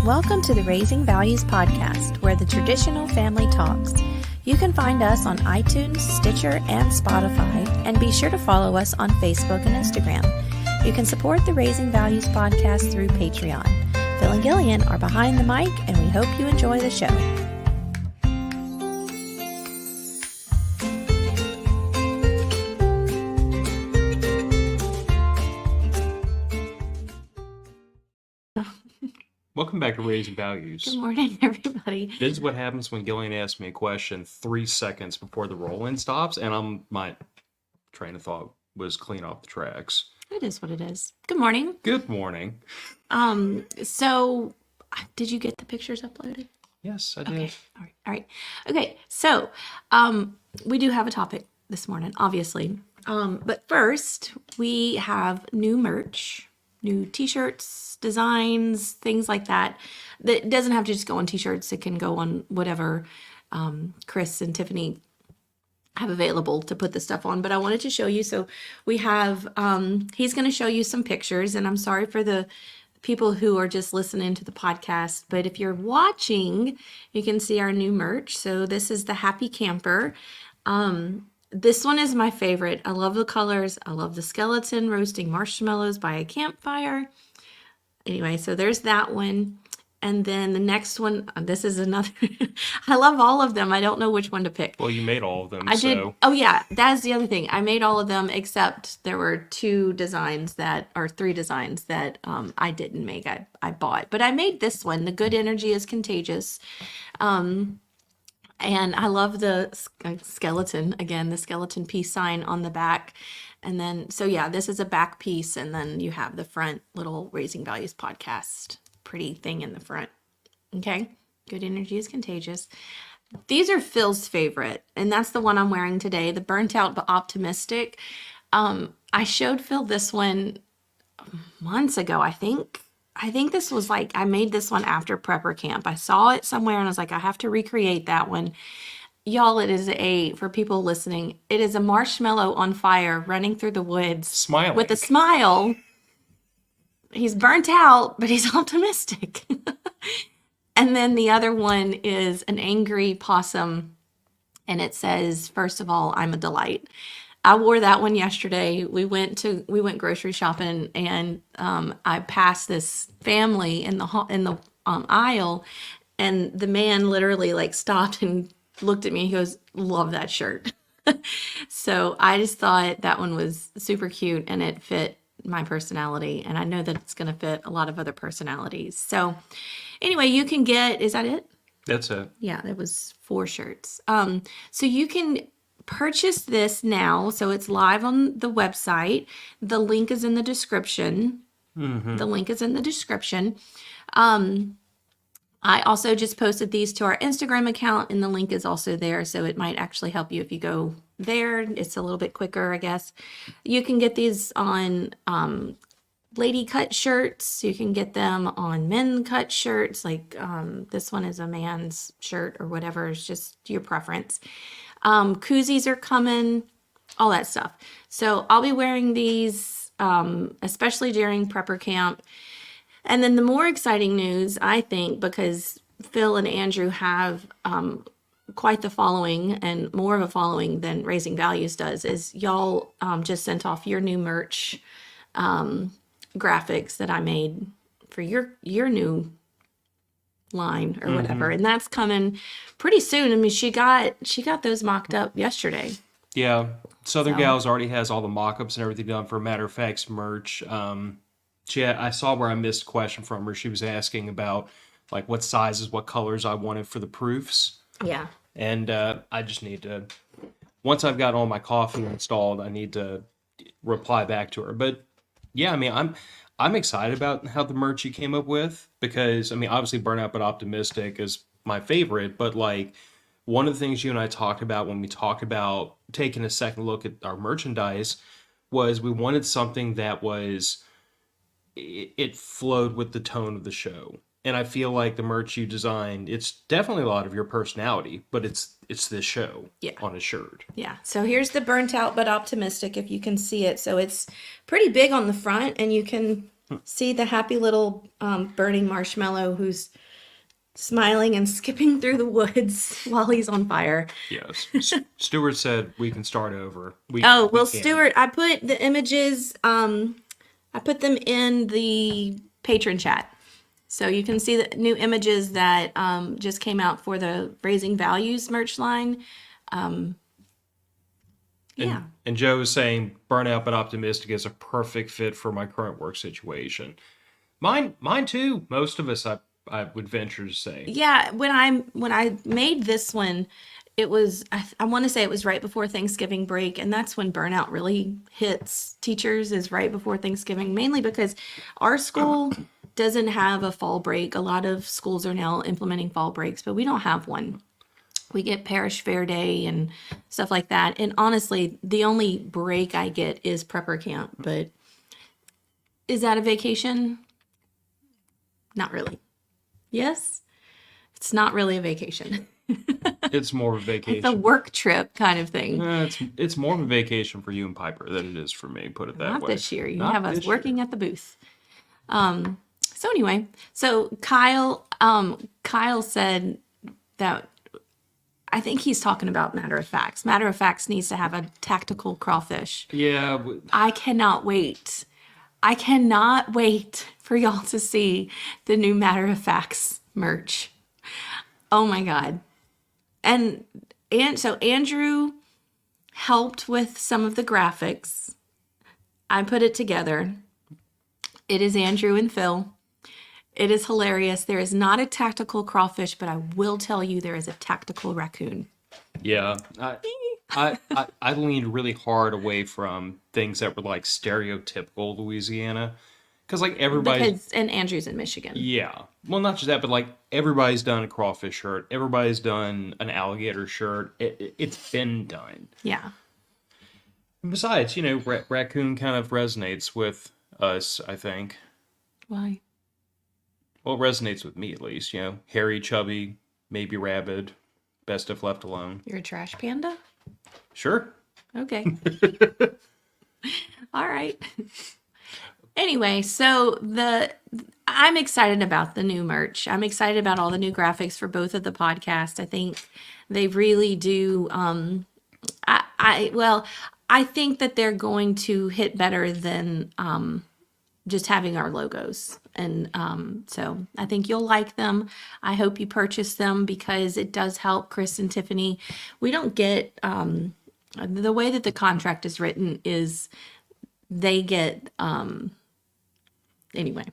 Welcome to the Raising Values podcast, where the traditional family talks. You can find us on iTunes, Stitcher, and Spotify, and be sure to follow us on Facebook and Instagram. You can support the Raising Values podcast through Patreon. Phil and Gillian are behind the mic, and we hope you enjoy the show. Welcome back to Raising Values. Good morning, everybody. This is what happens when Gillian asks me a question 3 seconds before the roll-in stops, and my train of thought was clean off the tracks. It is what it is. Good morning. Good morning. So did you get the pictures uploaded? Yes, I did. Okay. All right. Okay. So, we do have a topic this morning, obviously. But first, we have new merch, new t-shirts, designs, things like that. That doesn't have to just go on t-shirts. It can go on whatever Chris and Tiffany have available to put the stuff on. But I wanted to show you. So we have, he's going to show you some pictures. And I'm sorry for the people who are just listening to the podcast. But if you're watching, you can see our new merch. So this is the Happy Camper. This one is my favorite. I love the colors. I love the skeleton roasting marshmallows by a campfire. Anyway, so there's that one. And then the next one, this is another. I love all of them. I don't know which one to pick. Well, you made all of them. I did. Oh, yeah. That's the other thing. I made all of them except there were three designs that I didn't make. I bought. But I made this one. The good energy is contagious. And I love the skeleton. Again, the skeleton peace sign on the back. And then, so yeah, this is a back piece. And then you have the front little Raising Values podcast pretty thing in the front. Okay. Good energy is contagious. These are Phil's favorite. And that's the one I'm wearing today. The burnt out but optimistic. I showed Phil this one months ago, I think. I think this was like, I made this one after prepper camp. I saw it somewhere and I was like, I have to recreate that one. Y'all, it is for people listening, it is a marshmallow on fire running through the woods. Smiling. With a smile. He's burnt out, but he's optimistic. And then the other one is an angry possum. And it says, first of all, I'm a delight. I wore that one yesterday. We went grocery shopping, and I passed this family in the aisle, and the man literally like stopped and looked at me. He goes, "Love that shirt." So I just thought that one was super cute, and it fit my personality, and I know that it's going to fit a lot of other personalities. So anyway, you can get. Is that it? That's it. Yeah, there was 4 shirts. So you can purchase this now. So it's live on the website. The link is in the description. Mm-hmm. The link is in the description. I also just posted these to our Instagram account, and the link is also there. So it might actually help you if you go there. It's a little bit quicker, I guess. You can get these on lady cut shirts. You can get them on men cut shirts. Like this one is a man's shirt or whatever. It's just your preference. Koozies are coming, all that stuff. So I'll be wearing these, especially during prepper camp. And then the more exciting news, I think, because Phil and Andrew have quite the following and more of a following than Raising Values does, is y'all just sent off your new merch graphics that I made for your new line or whatever, and that's coming pretty soon. I mean, she got those mocked up yesterday. Yeah, Southern Gals already has all the mock-ups and everything done for Matter of Fact's merch. I saw where I missed a question from her. She was asking about like what sizes, what colors I wanted for the proofs. Yeah. And I just need to, once I've got all my coffee installed, I need to reply back to her. But yeah, I mean, I'm excited about how the merch you came up with, because I mean, obviously Burnout but Optimistic is my favorite, but like one of the things you and I talked about when we talked about taking a second look at our merchandise was we wanted something that it flowed with the tone of the show. And I feel like the merch you designed, it's definitely a lot of your personality, but it's this show on a shirt. Yeah. So here's the burnt out but optimistic, if you can see it. So it's pretty big on the front, and you can See the happy little burning marshmallow who's smiling and skipping through the woods while he's on fire. Yes. Stuart said we can start over. Oh, We well, can. Stuart, I put the images, I put them in the patron chat. So you can see the new images that just came out for the Raising Values merch line. Yeah. And Joe is saying burnout but optimistic is a perfect fit for my current work situation. Mine too. Most of us, I would venture to say. Yeah, when I made this one, it was I want to say it was right before Thanksgiving break, and that's when burnout really hits teachers is right before Thanksgiving, mainly because our school doesn't have a fall break. A lot of schools are now implementing fall breaks, but we don't have one. We get parish fair day and stuff like that. And honestly, the only break I get is prepper camp, but is that a vacation? Not really. Yes? It's not really a vacation. It's more of a It's a vacation. work trip kind of thing. It's more of a vacation for you and Piper than it is for me. Put it that Not way. this year. You have Not us this year. working at the booth. So anyway, so Kyle said that I think he's talking about matter of facts. Matter of facts needs to have a tactical crawfish. Yeah, I cannot wait. I cannot wait for y'all to see the new matter of facts merch. Oh my God. And so Andrew helped with some of the graphics. I put it together. It is Andrew and Phil. It is hilarious. There is not a tactical crawfish, but I will tell you there is a tactical raccoon. yeah. I leaned really hard away from things that were like stereotypical Louisiana, because like everybody's And Andrew's in Michigan. yeah. Well, not just that, but like everybody's done a crawfish shirt. Everybody's done an alligator shirt. It's been done. Yeah. And besides, raccoon kind of resonates with us, I think. Why? Well, it resonates with me at least. Hairy, chubby, maybe rabid, best if left alone. You're a trash panda? Sure. Okay. All right. Anyway, so I'm excited about the new merch. I'm excited about all the new graphics for both of the podcasts. I think they really do. I think that they're going to hit better than just having our logos. And so I think you'll like them. I hope you purchase them because it does help Chris and Tiffany. We don't get the way that the contract is written is they get anyway,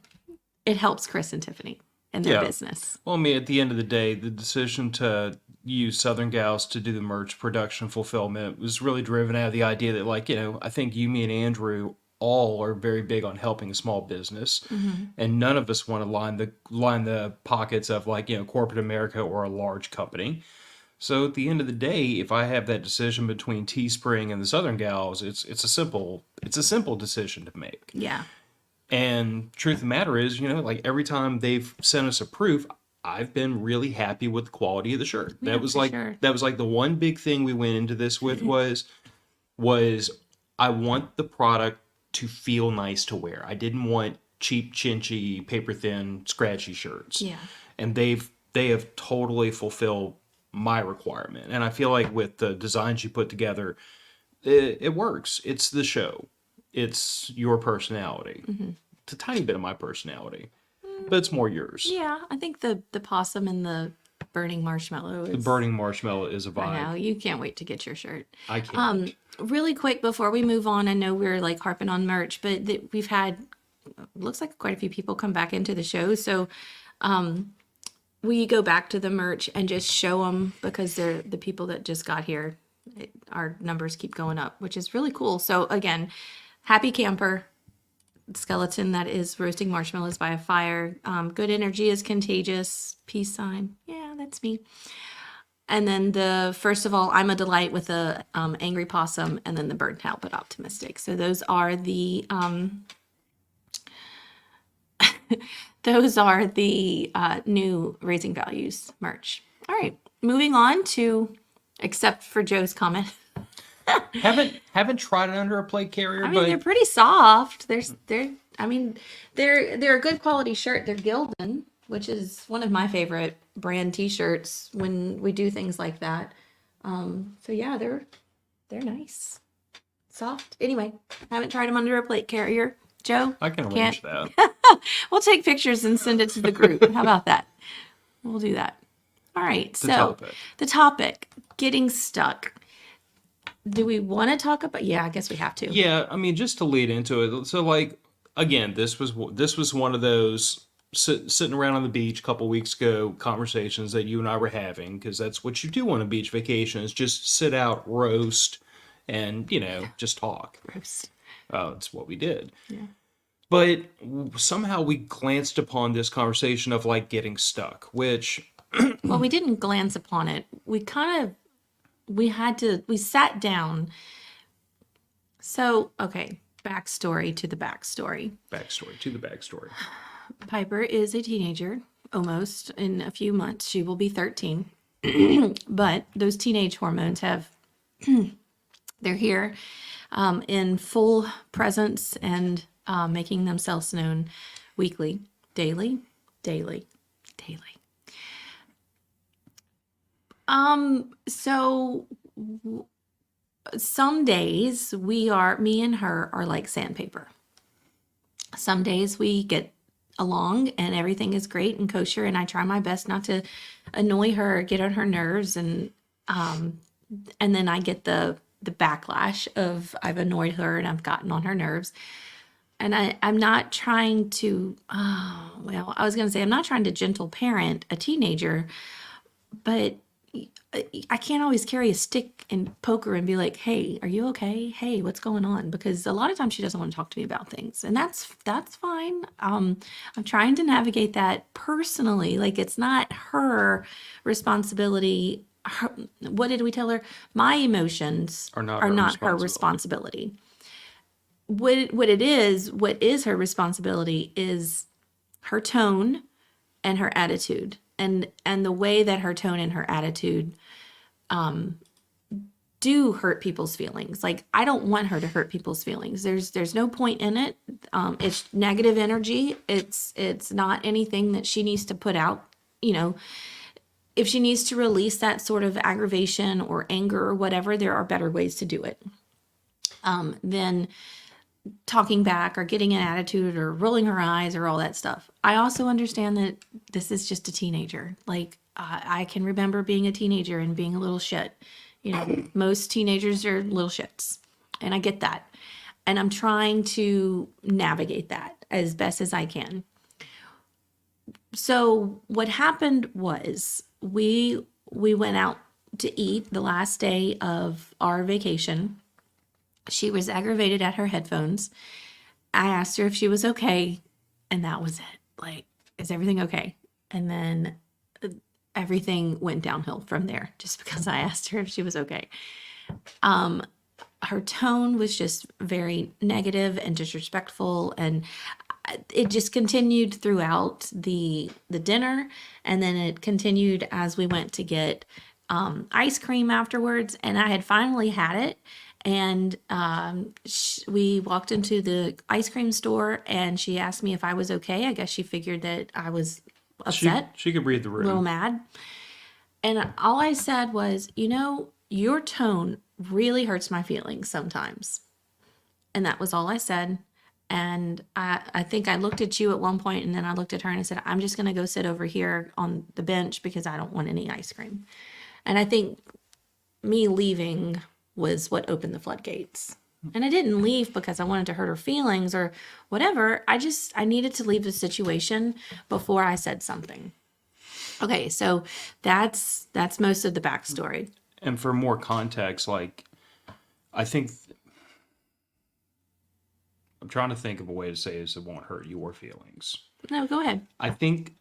it helps Chris and Tiffany in their Yeah. business. Well, I mean, at the end of the day, the decision to use Southern Gals to do the merch production fulfillment was really driven out of the idea that, like, I think you, me, and Andrew all are very big on helping a small business, and none of us want to line the pockets of like corporate America or a large company. So at the end of the day, if I have that decision between Teespring and the Southern Gals, it's a simple decision to make. Yeah. And truth of the matter is, like every time they've sent us a proof, I've been really happy with the quality of the shirt. Yeah, That was for like sure. that was like the one big thing we went into this with was I want the product to feel nice to wear. I didn't want cheap, chinchy, paper thin, scratchy shirts. Yeah. And they have totally fulfilled my requirement. And I feel like with the designs you put together, it works. It's the show. It's your personality. It's a tiny bit of my personality, but it's more yours. Yeah, I think the possum and the burning marshmallow is The burning marshmallow is a I vibe. know. You can't wait to get your shirt. I can't. Really quick before we move on, I know we're like harping on merch, but we've had looks like quite a few people come back into the show. So we go back to the merch and just show them because they're the people that just got here. Our numbers keep going up, which is really cool. So again, Happy Camper skeleton that is roasting marshmallows by a fire. Good energy is contagious. Peace sign. Yeah, that's me. And then first of all, I'm a delight with the angry possum, and then the burnt out but optimistic. So those are the new Raising Values merch. All right, moving on to, except for Joe's comment. Haven't tried it under a plate carrier, I mean, they're but pretty soft. They're I mean, they're a good quality shirt. They're Gildan, which is one of my favorite brand t-shirts when we do things like that. So yeah, they're nice. Soft. Anyway, haven't tried them under a plate carrier. Joe, I can can't. arrange that. We'll take pictures and send it to the group. How about that? We'll do that. All right. The So, topic. the topic, getting stuck. Do we want to talk about? Yeah, I guess we have to. Yeah, I mean, just to lead into it. So, like, again, this was one of those sitting around on the beach a couple weeks ago conversations that you and I were having, because that's what you do on a beach vacation, is just sit out, roast, and just talk. Gross. It's what we did. Yeah. But somehow we glanced upon this conversation of like getting stuck, which Well, we didn't glance upon it. We sat down. So, okay, backstory to the backstory. backstory to the backstory. Piper is a teenager, almost. In a few months, she will be 13. But those teenage hormones they're here in full presence and making themselves known weekly, daily, daily, daily. So some days me and her are like sandpaper. Some days we get along and everything is great and kosher, and I try my best not to annoy her or get on her nerves, and then I get the backlash of I've annoyed her and I've gotten on her nerves. And I'm not trying to, I was going to say, I'm not trying to gentle parent a teenager, but I can't always carry a stick and poke her and be like, hey, are you okay? Hey, what's going on? Because a lot of times she doesn't want to talk to me about things. And that's fine. I'm trying to navigate that personally. Like, it's not her responsibility. What did we tell her? My emotions Are not are her not her responsibility. responsibility. What is her responsibility is her tone and her attitude, and the way that her tone and her attitude do hurt people's feelings. Like, I don't want her to hurt people's feelings. There's no point in it. It's negative energy. It's not anything that she needs to put out. If she needs to release that sort of aggravation or anger or whatever, there are better ways to do it than talking back or getting an attitude or rolling her eyes or all that stuff. I also understand that this is just a teenager. Like, I can remember being a teenager and being a little shit. Most teenagers are little shits, and I get that. And I'm trying to navigate that as best as I can. So what happened was we went out to eat the last day of our vacation. She was aggravated at her headphones. I asked her if she was okay, and that was it. Like, is everything okay? And then everything went downhill from there, just because I asked her if she was okay. Her tone was just very negative and disrespectful, and it just continued throughout the dinner, and then it continued as we went to get ice cream afterwards, and I had finally had it. And we walked into the ice cream store, and she asked me if I was okay. I guess she figured that I was upset, She could read the a little room. mad. And all I said was, your tone really hurts my feelings sometimes. And that was all I said. And I think I looked at you at one point, and then I looked at her and I said, I'm just going to go sit over here on the bench because I don't want any ice cream. And I think me leaving was what opened the floodgates. And I didn't leave because I wanted to hurt her feelings or whatever. I needed to leave the situation before I said something. Okay, so that's most of the backstory. And for more context, like, I think I'm trying to think of a way to say this that won't hurt your feelings. No, go ahead. I think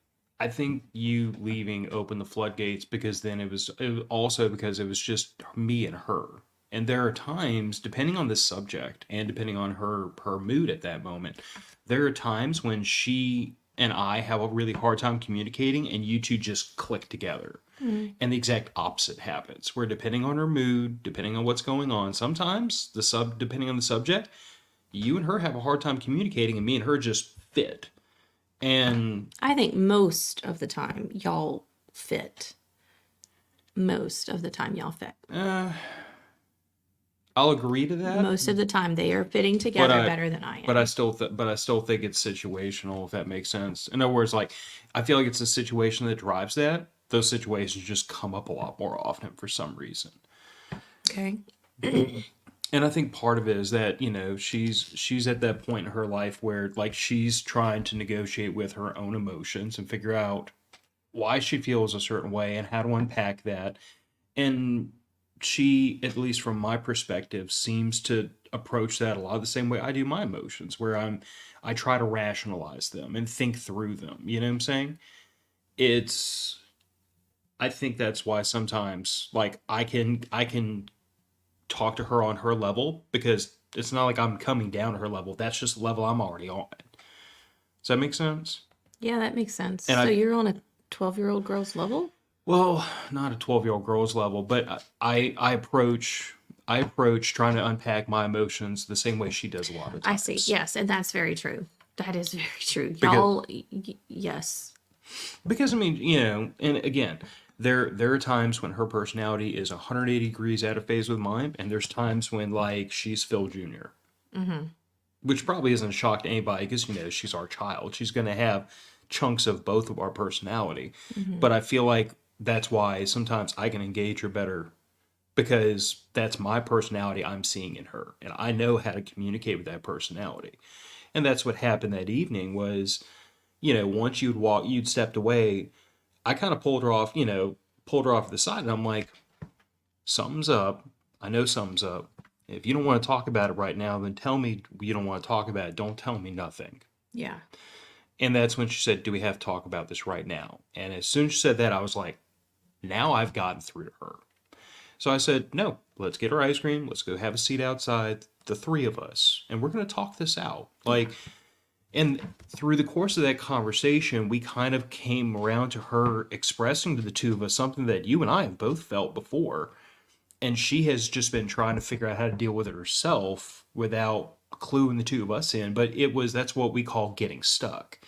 you leaving opened the floodgates because then it was also because it was just me and her. And there are times, depending on the subject and depending on her mood at that moment, there are times when she and I have a really hard time communicating, and you two just click together. And the exact opposite happens, where depending on her mood, depending on what's going on, sometimes depending on the subject, you and her have a hard time communicating, and me and her just fit. And I think most of the time y'all fit. Most of the time y'all fit. I'll agree to that. Most of the time they are fitting together better than I am. But I still think it's situational, if that makes sense. In other words, like, I feel like it's a situation that drives that. Those situations just come up a lot more often for some reason. Okay. And I think part of it is that, you know, she's at that point in her life where, like, she's trying to negotiate with her own emotions and figure out why she feels a certain way and how to unpack that. And she, at least from my perspective, seems to approach that a lot of the same way I do my emotions, where I try to rationalize them and think through them. You know what I'm saying? I think that's why sometimes, like, I can talk to her on her level, because it's not like I'm coming down to her level. That's just the level I'm already on. Does that make sense? Yeah, that makes sense. And So I you're on a 12-year-old girl's level? Well, not a 12-year-old girl's level, but I approach trying to unpack my emotions the same way she does a lot of I times. see. Yes, and that's very true. That is very true. Because Y'all, yes. because I mean, you know, and again, there are times when her personality is 180 degrees out of phase with mine, and there's times when, like, she's Phil Jr., which probably isn't a shock to anybody, because, you know, she's our child. She's going to have chunks of both of our personality. But I feel like that's why sometimes I can engage her better, because that's my personality I'm seeing in her, and I know how to communicate with that personality. And that's what happened that evening was, you know, once you'd stepped away, I kind of pulled her off to the side, and I'm like, something's up. I know something's up. If you don't want to talk about it right now, then tell me you don't want to talk about it. Don't tell me nothing. Yeah. And that's when she said, do we have to talk about this right now? And as soon as she said that, I was like, now I've gotten through to her. So I said, no, let's get our ice cream. Let's go have a seat outside, the three of us, and we're going to talk this out. Like, and through the course of that conversation, we kind of came around to her expressing to the two of us something that you and I have both felt before. And she has just been trying to figure out how to deal with it herself without cluing the two of us in. But that's what we call getting stuck.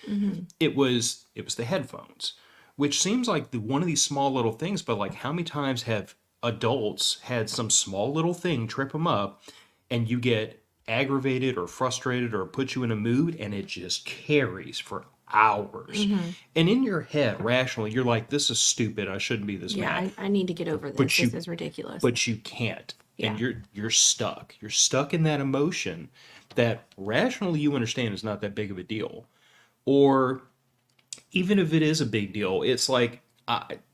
It was the headphones, which seems like one of these small little things, but, like, how many times have adults had some small little thing trip them up, and you get aggravated or frustrated or put you in a mood, and it just carries for hours. And in your head, rationally, you're like, this is stupid. I shouldn't be this Yeah, mad. I need to get over this. But This is ridiculous. But you can't. And Yeah. you're stuck. You're stuck in that emotion that rationally you understand is not that big of a deal. Or even if it is a big deal, it's like,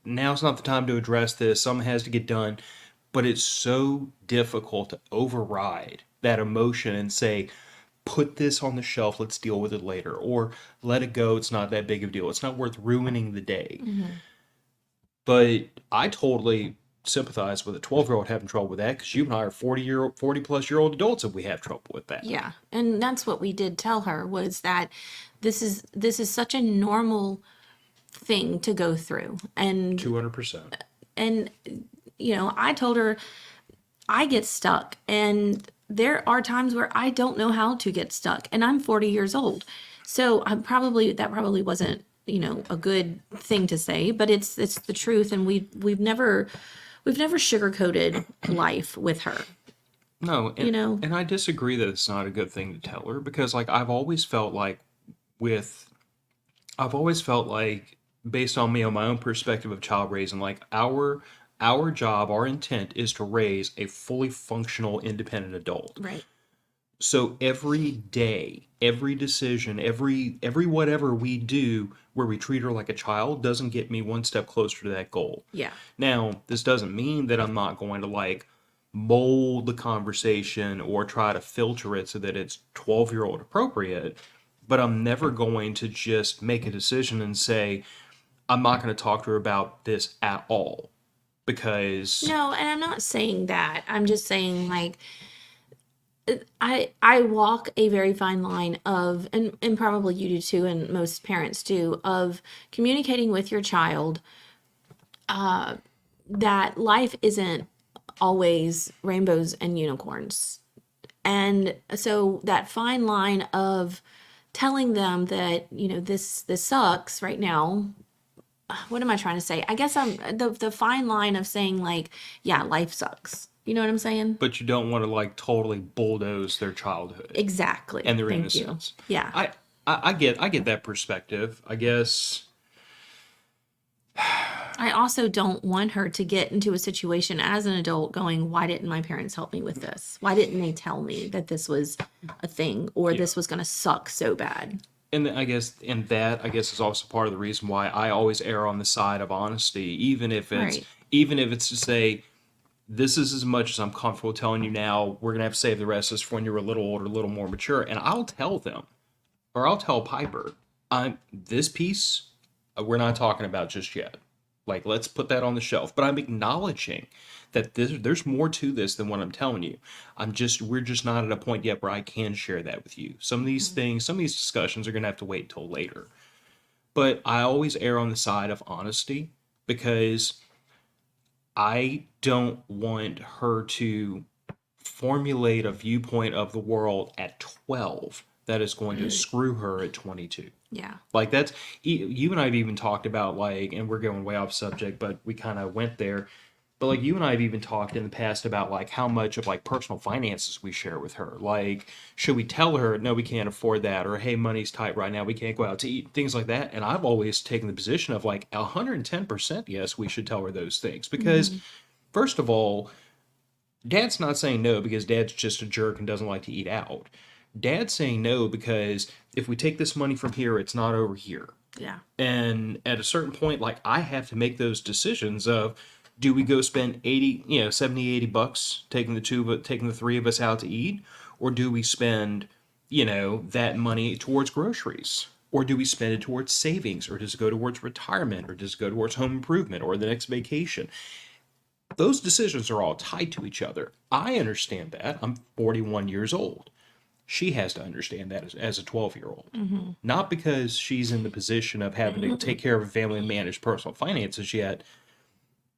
now's not the time to address this. Something has to get done. But it's so difficult to override that emotion and say, put this on the shelf, let's deal with it later. Or let it go, it's not that big of a deal. It's not worth ruining the day. But I totally sympathize with a 12-year-old having trouble with that, because you and I are 40-plus-year-old adults if we have trouble with that. Yeah, and that's what we did tell her, was that this is such a normal thing to go through. And 200%. you know, I told her I get stuck, and there are times where I don't know how to get stuck, and I'm 40 years old. So that probably wasn't, you know, a good thing to say, but it's the truth, and we've never sugarcoated life with her. No, You know? and I disagree that it's not a good thing to tell her, because, like, I've always felt like, based on me, on my own perspective of child raising, like, our job, our intent is to raise a fully functional, independent adult. Right. So every day, every decision, every whatever we do where we treat her like a child doesn't get me one step closer to that goal. Yeah. Now, this doesn't mean that I'm not going to, like, mold the conversation or try to filter it so that it's 12-year-old appropriate, but I'm never going to just make a decision and say, I'm not going to talk to her about this at all, because No, and I'm not saying that. I'm just saying, like, I walk a very fine line of, and probably you do too, and most parents do, of communicating with your child that life isn't always rainbows and unicorns. And so that fine line of telling them that, this sucks right now. What am I trying to say? I guess I'm the fine line of saying, like, yeah, life sucks. You know what I'm saying? But you don't want to like totally bulldoze their childhood Exactly. and their Thank you. innocence. Yeah. I get that perspective. I guess. I also don't want her to get into a situation as an adult going, why didn't my parents help me with this? Why didn't they tell me that this was a thing or Yeah. this was going to suck so bad? And I guess, is also part of the reason why I always err on the side of honesty, Right. even if it's to say, this is as much as I'm comfortable telling you now. We're gonna have to save the rest of this for when you're a little older, a little more mature. And I'll tell them, or I'll tell Piper, I'm this piece, we're not talking about just yet. Like, let's put that on the shelf. But I'm acknowledging that there's more to this than what I'm telling you. We're just not at a point yet where I can share that with you. Some of these things, some of these discussions are gonna have to wait till later. But I always err on the side of honesty because I don't want her to formulate a viewpoint of the world at 12 that is going to screw her at 22. Yeah. Like that's you and I have even talked about like, and we're going way off subject, but we kind of went there. But like you and I have even talked in the past about like how much of like personal finances we share with her. Like, should we tell her, no, we can't afford that, or hey, money's tight right now, we can't go out to eat, things like that. And I've always taken the position of like 110% yes, we should tell her those things because first of all, Dad's not saying no because Dad's just a jerk and doesn't like to eat out. Dad's saying no because if we take this money from here, it's not over here. Yeah. And at a certain point, like I have to make those decisions of do we go spend 80, 70, 80 bucks taking taking the three of us out to eat, or do we spend, that money towards groceries? Or do we spend it towards savings? Or does it go towards retirement? Or does it go towards home improvement or the next vacation? Those decisions are all tied to each other. I understand that. I'm 41 years old. She has to understand that as a 12-year-old. Not because she's in the position of having to take care of a family and manage personal finances yet,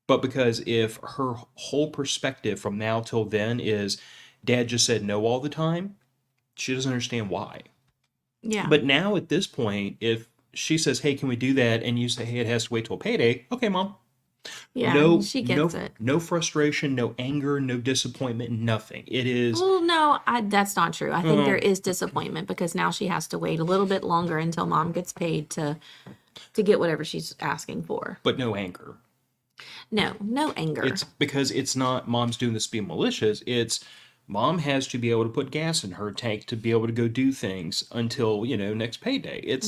but because if her whole perspective from now till then is Dad just said no all the time, she doesn't understand why. Yeah. But now at this point, if she says, hey, can we do that? And you say, hey, it has to wait till payday. Okay, Mom. Yeah. No, She no, gets it. no frustration, no anger, no disappointment, nothing. It is, Well, no, that's not true. I think there is disappointment because now she has to wait a little bit longer until Mom gets paid to get whatever she's asking for. but no anger. No anger. It's because it's not Mom's doing this being malicious. It's Mom has to be able to put gas in her tank to be able to go do things until, next payday.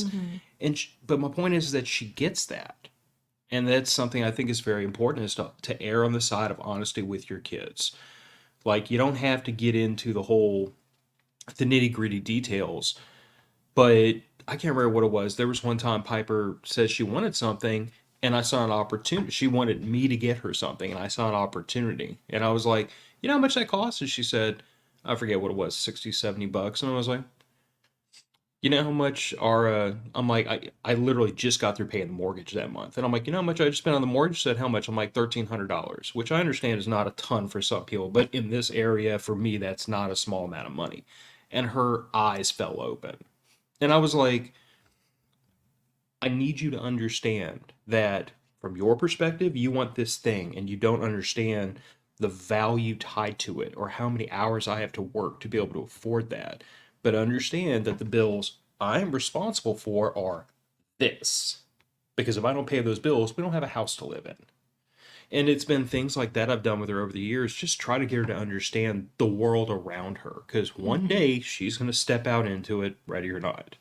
But my point is that she gets that. And that's something I think is very important is to err on the side of honesty with your kids. Like, you don't have to get into the nitty gritty details, but I can't remember what it was. There was one time Piper said she wanted something, and I saw an opportunity. She wanted me to get her something, and I saw an opportunity. And I was like, you know how much that costs? And she said, I forget what it was, 60, 70 bucks. And I was like, you know how much I'm like, I literally just got through paying the mortgage that month. And I'm like, you know how much I just spent on the mortgage? She said, how much? I'm like, $1,300, which I understand is not a ton for some people, but in this area, for me, that's not a small amount of money. And her eyes fell open. And I was like, I need you to understand that from your perspective, you want this thing and you don't understand the value tied to it or how many hours I have to work to be able to afford that. But understand that the bills I'm responsible for are this. Because if I don't pay those bills, we don't have a house to live in. And it's been things like that I've done with her over the years, just try to get her to understand the world around her. Because one day she's going to step out into it, ready or not.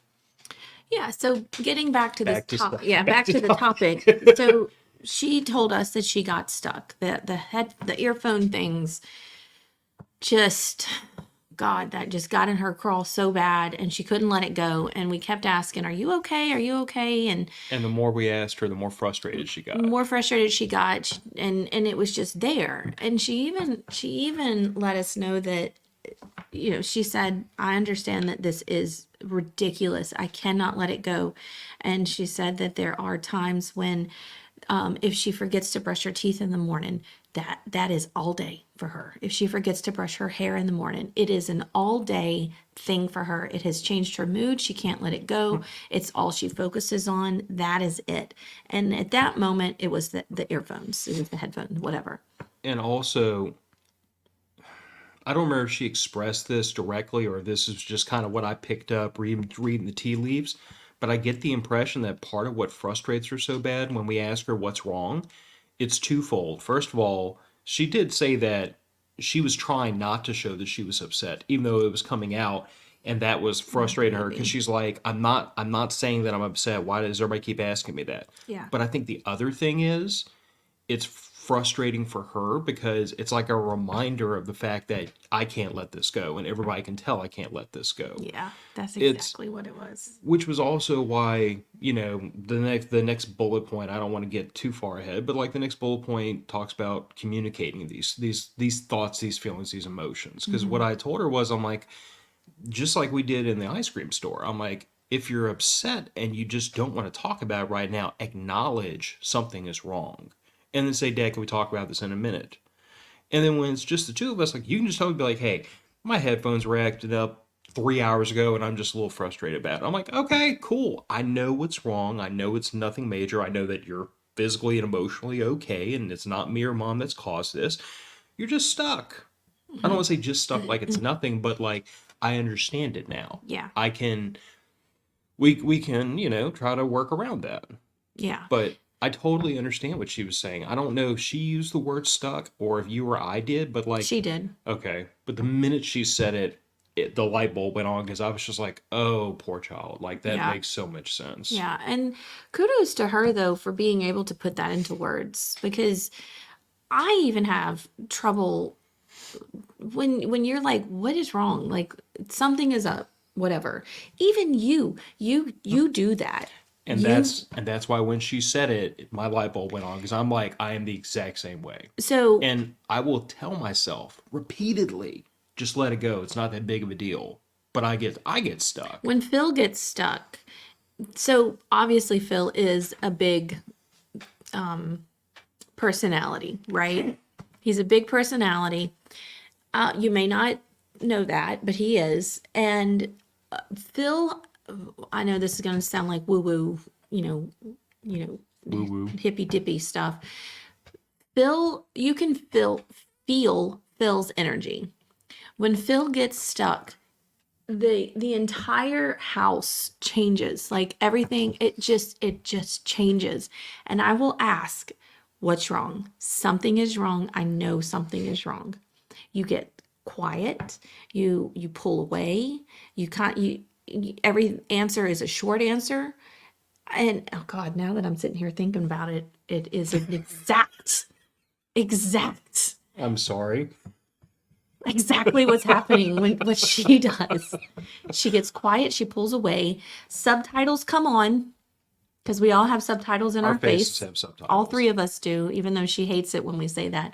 Yeah, so getting back to this Back to topic, stuff. yeah, back to the topic. So she told us that she got stuck. The earphone things just, God, that just got in her crawl so bad, and she couldn't let it go. And we kept asking, "Are you okay? Are you okay?" And And the more we asked her, the more frustrated she got. more frustrated she got, and it was just there. And she even let us know that she said, I understand that this is ridiculous. I cannot let it go. And she said that there are times when, if she forgets to brush her teeth in the morning, that is all day for her. If she forgets to brush her hair in the morning, it is an all day thing for her. It has changed her mood. She can't let it go. It's all she focuses on. That is it. And at that moment, it was the earphones, it was the headphones, whatever. And also, I don't remember if she expressed this directly or this is just kind of what I picked up reading the tea leaves, but I get the impression that part of what frustrates her so bad when we ask her what's wrong, it's twofold. First of all, she did say that she was trying not to show that she was upset, even though it was coming out, and that was frustrating her because Maybe. she's like, I'm not saying that I'm upset. Why does everybody keep asking me that? Yeah. But I think the other thing is it's frustrating for her because it's like a reminder of the fact that I can't let this go and everybody can tell I can't let this go. Yeah, that's It's exactly what it was. which was also why, the next bullet point, I don't want to get too far ahead, but like the next bullet point talks about communicating these thoughts, these feelings, these emotions. Because what I told her was, I'm like, just like we did in the ice cream store, I'm like, if you're upset and you just don't want to talk about it right now, acknowledge something is wrong. And then say, Dad, can we talk about this in a minute? And then when it's just the two of us, like you can just tell me, be like, hey, my headphones were acting up 3 hours ago and I'm just a little frustrated about it. I'm like, okay, cool. I know what's wrong. I know it's nothing major. I know that you're physically and emotionally okay and it's not me or mom that's caused this. You're just stuck. I don't want to say just stuck like it's nothing, but like I understand it now. Yeah. I can we can, try to work around that. Yeah. But I totally understand what she was saying. I don't know if she used the word stuck or if you or I did, but like, She did. okay. But the minute she said the light bulb went on because I was just like, oh, poor child. Like, that Yeah. makes so much sense. Yeah. And kudos to her, though, for being able to put that into words, because I even have trouble when you're like, what is wrong? Like, something is up, whatever. Even you do that. And You, that's why when she said it, my light bulb went on because I'm like, I am the exact same way. so And I will tell myself repeatedly, just let it go. It's not that big of a deal. But I get stuck. when Phil gets stuck, so obviously Phil is a big personality, right? He's a big personality. You may not know that, but he is. And Phil, I know this is going to sound like woo woo, Woo woo. hippy dippy stuff. Phil, you can feel Phil's energy. When Phil gets stuck, the entire house changes. Like everything, it just changes. And I will ask, what's wrong? Something is wrong. I know something is wrong. You get quiet, you pull away, you can't every answer is a short answer. And oh God, now that I'm sitting here thinking about it, it is an exact I'm sorry. exactly what's happening when what she does. She gets quiet, she pulls away, subtitles come on because we all have subtitles in Our our faces face. have subtitles. All three of us do, even though she hates it when we say that.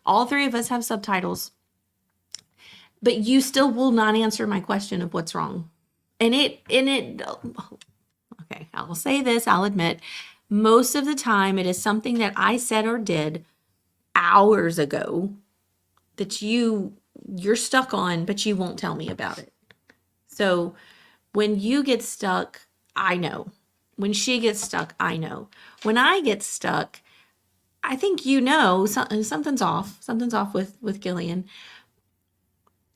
All three of us have subtitles, but you still will not answer my question of what's wrong. And it okay, I will say this, I'll admit, most of the time it is something that I said or did hours ago that you're stuck on, but you won't tell me about it. So when you get stuck, I know. When she gets stuck, I know. When I get stuck, I think something's off. Something's off with Gillian.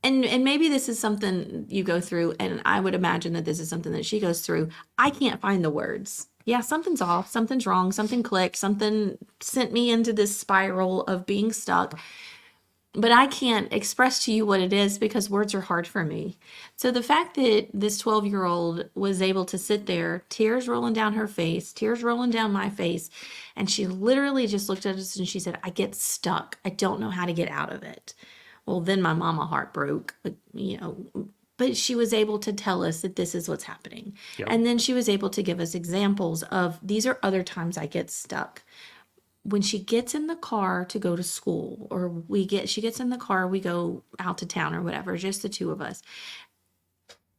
And maybe this is something you go through, and I would imagine that this is something that she goes through. I can't find the words. Yeah, something's off, something's wrong, something clicked, something sent me into this spiral of being stuck. But I can't express to you what it is because words are hard for me. So the fact that this 12-year-old was able to sit there, tears rolling down her face, tears rolling down my face, and she literally just looked at us and she said, I get stuck. I don't know how to get out of it. Well, then my mama heart broke, but she was able to tell us that this is what's happening. Yep. And then she was able to give us examples of these are other times I get stuck. when she gets in the car to go to school, or she gets in the car, we go out to town or whatever, just the two of us.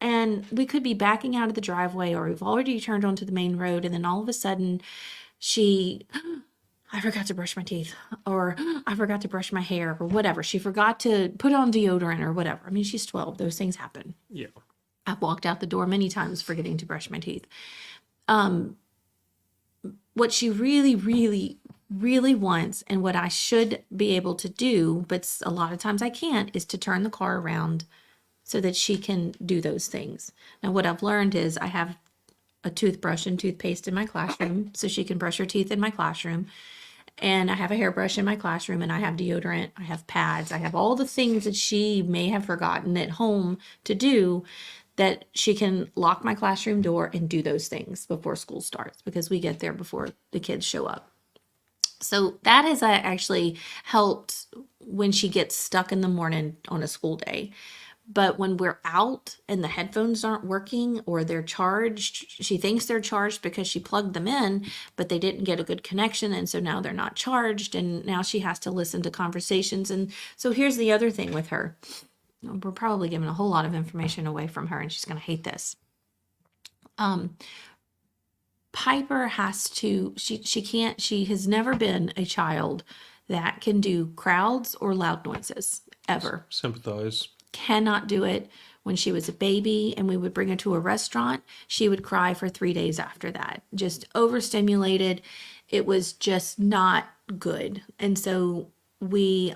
And we could be backing out of the driveway, or we've already turned onto the main road, and then all of a sudden she, I forgot to brush my teeth, or I forgot to brush my hair, or whatever. She forgot to put on deodorant or whatever. I mean, she's 12. Those things happen. Yeah. I've walked out the door many times forgetting to brush my teeth. What she really, really, really wants, and what I should be able to do, but a lot of times I can't, is to turn the car around so that she can do those things. Now, what I've learned is I have a toothbrush and toothpaste in my classroom so she can brush her teeth in my classroom. And I have a hairbrush in my classroom, and I have deodorant, I have pads, I have all the things that she may have forgotten at home to do, that she can lock my classroom door and do those things before school starts, because we get there before the kids show up. So that has actually helped when she gets stuck in the morning on a school day. But when we're out and the headphones aren't working, or they're charged, she thinks they're charged because she plugged them in, but they didn't get a good connection. And so now they're not charged. And now she has to listen to conversations. And so here's the other thing with her. We're probably giving a whole lot of information away from her, and she's going to hate this. Piper has to, she has never been a child that can do crowds or loud noises, ever. Sympathize. Cannot do it. When she was a baby and we would bring her to a restaurant, she would cry for 3 days after that. Just overstimulated. It was just not good. And so we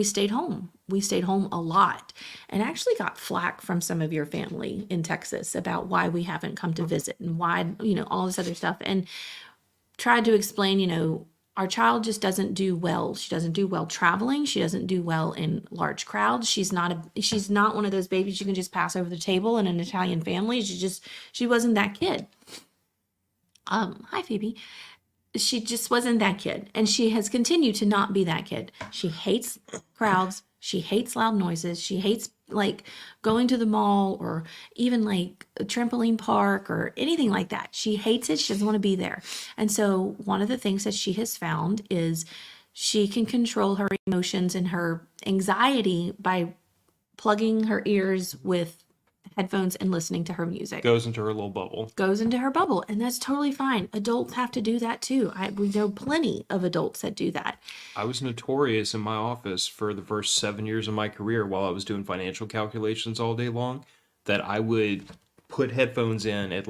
stayed home. We stayed home a lot, and actually got flack from some of your family in Texas about why we haven't come to visit, and why, all this other stuff. And tried to explain, our child just doesn't do well. She doesn't do well traveling. She doesn't do well in large crowds. She's not one of those babies you can just pass over the table in an Italian family. She wasn't that kid. Hi, Phoebe. She just wasn't that kid. And she has continued to not be that kid. She hates crowds. She hates loud noises. She hates going to the mall, or even a trampoline park or anything like that. She hates it. She doesn't want to be there. And so one of the things that she has found is she can control her emotions and her anxiety by plugging her ears with headphones and listening to her music. Goes into her little bubble. Goes into her bubble, and that's totally fine. Adults have to do that too. We know plenty of adults that do that. I was notorious in my office for the first 7 years of my career, while I was doing financial calculations all day long, that I would put headphones in at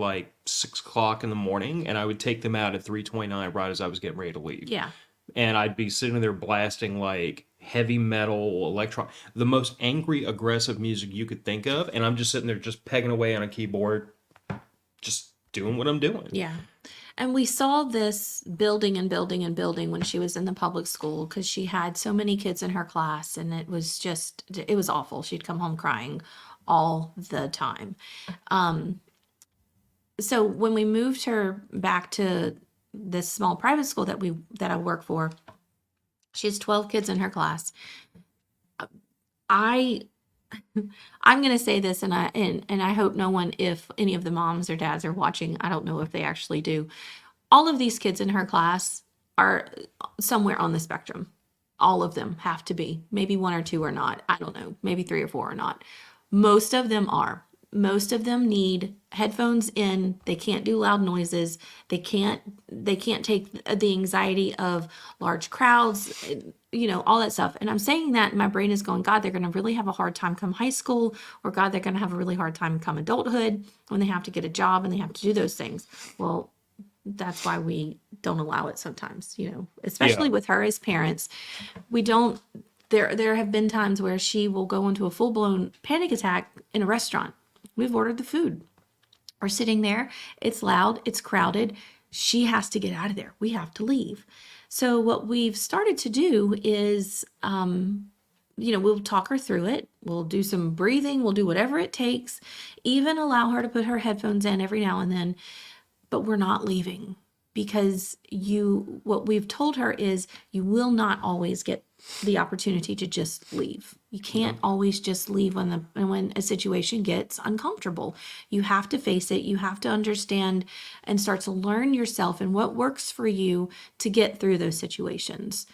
6 o'clock in the morning, and I would take them out at 3:29 right as I was getting ready to leave. Yeah. And I'd be sitting there blasting heavy metal, the most angry, aggressive music you could think of. And I'm just sitting there just pegging away on a keyboard, just doing what I'm doing. Yeah. And we saw this building and building and building when she was in the public school, because she had so many kids in her class, and it was awful. She'd come home crying all the time. So when we moved her back to this small private school that I work for, she has 12 kids in her class. I'm going to say this, and I hope no one, if any of the moms or dads are watching, I don't know if they actually do. All of these kids in her class are somewhere on the spectrum. All of them have to be. Maybe one or two are not. I don't know. Maybe 3 or 4 are not. Most of them are. Most of them need headphones in. They can't do loud noises. They can't take the anxiety of large crowds, all that stuff. And I'm saying that, and my brain is going, God, they're going to really have a hard time come high school, or God, they're going to have a really hard time come adulthood, when they have to get a job and they have to do those things. Well, that's why we don't allow it sometimes, especially with her as parents. We don't. There have been times where she will go into a full-blown panic attack in a restaurant. We've ordered the food. We're sitting there. It's loud. It's crowded. She has to get out of there. We have to leave. So what we've started to do is, we'll talk her through it. We'll do some breathing. We'll do whatever it takes. Even allow her to put her headphones in every now and then. But we're not leaving, because what we've told her is you will not always get the opportunity to just leave. You can't always just leave when a situation gets uncomfortable. You have to face it. You have to understand and start to learn yourself and what works for you to get through those situations.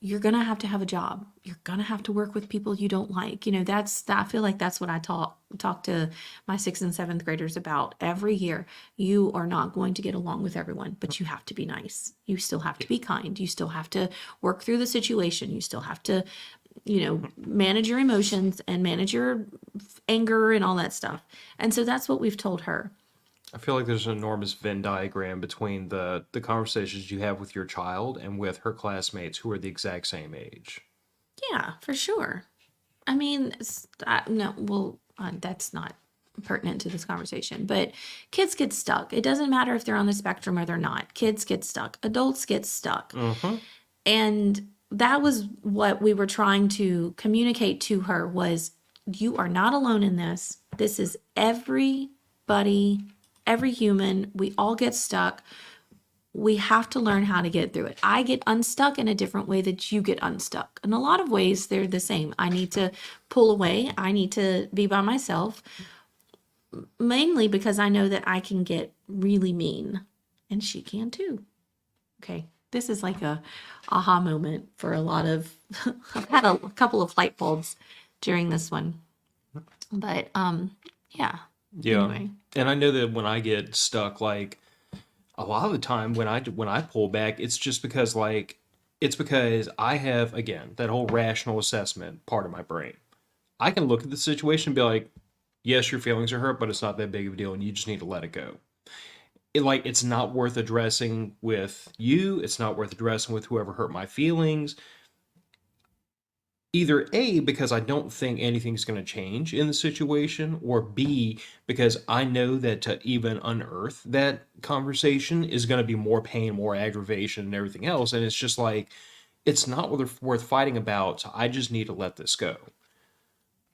You're going to have a job. You're going to have to work with people you don't like. I feel like that's what I talk to my 6th and 7th graders about every year. You are not going to get along with everyone, but you have to be nice. You still have to be kind. You still have to work through the situation. You still have to, manage your emotions and manage your anger and all that stuff. And so that's what we've told her. I feel like there's an enormous Venn diagram between the conversations you have with your child and with her classmates who are the exact same age. Yeah, for sure. I mean, no, well, that's not pertinent to this conversation, but kids get stuck. It doesn't matter if they're on the spectrum or they're not. Kids get stuck. Adults get stuck. And that was what we were trying to communicate to her was you are not alone in this. This is everybody, every human. We all get stuck. We have to learn how to get through it. I get unstuck in a different way that you get unstuck. In a lot of ways, they're the same. I need to pull away. I need to be by myself, mainly because I know that I can get really mean, and she can too. Okay, this is like a aha moment for a lot of, I've had a couple of light bulbs during this one. But yeah. Yeah. Anyway. And I know that when I get stuck, like a lot of the time when I pull back, it's just because it's because I have, again, that whole rational assessment part of my brain. I can look at the situation and be like, yes, your feelings are hurt, but it's not that big of a deal and you just need to let it go. It's not worth addressing with you. It's not worth addressing with whoever hurt my feelings. Either A, because I don't think anything's going to change in the situation, or B, because I know that to even unearth that conversation is going to be more pain, more aggravation, and everything else. And it's just like, it's not worth fighting about. So I just need to let this go.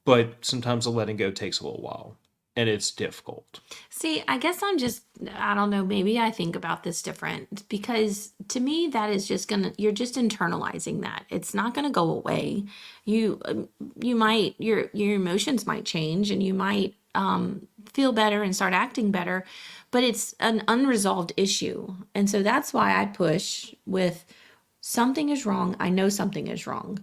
But sometimes the letting go takes a little while, and it's difficult. See, I guess I don't know, maybe I think about this different because to me, that is you're just internalizing that. It's not gonna go away. You might, your emotions might change and you might feel better and start acting better, but it's an unresolved issue. And so that's why I push with something is wrong. I know something is wrong.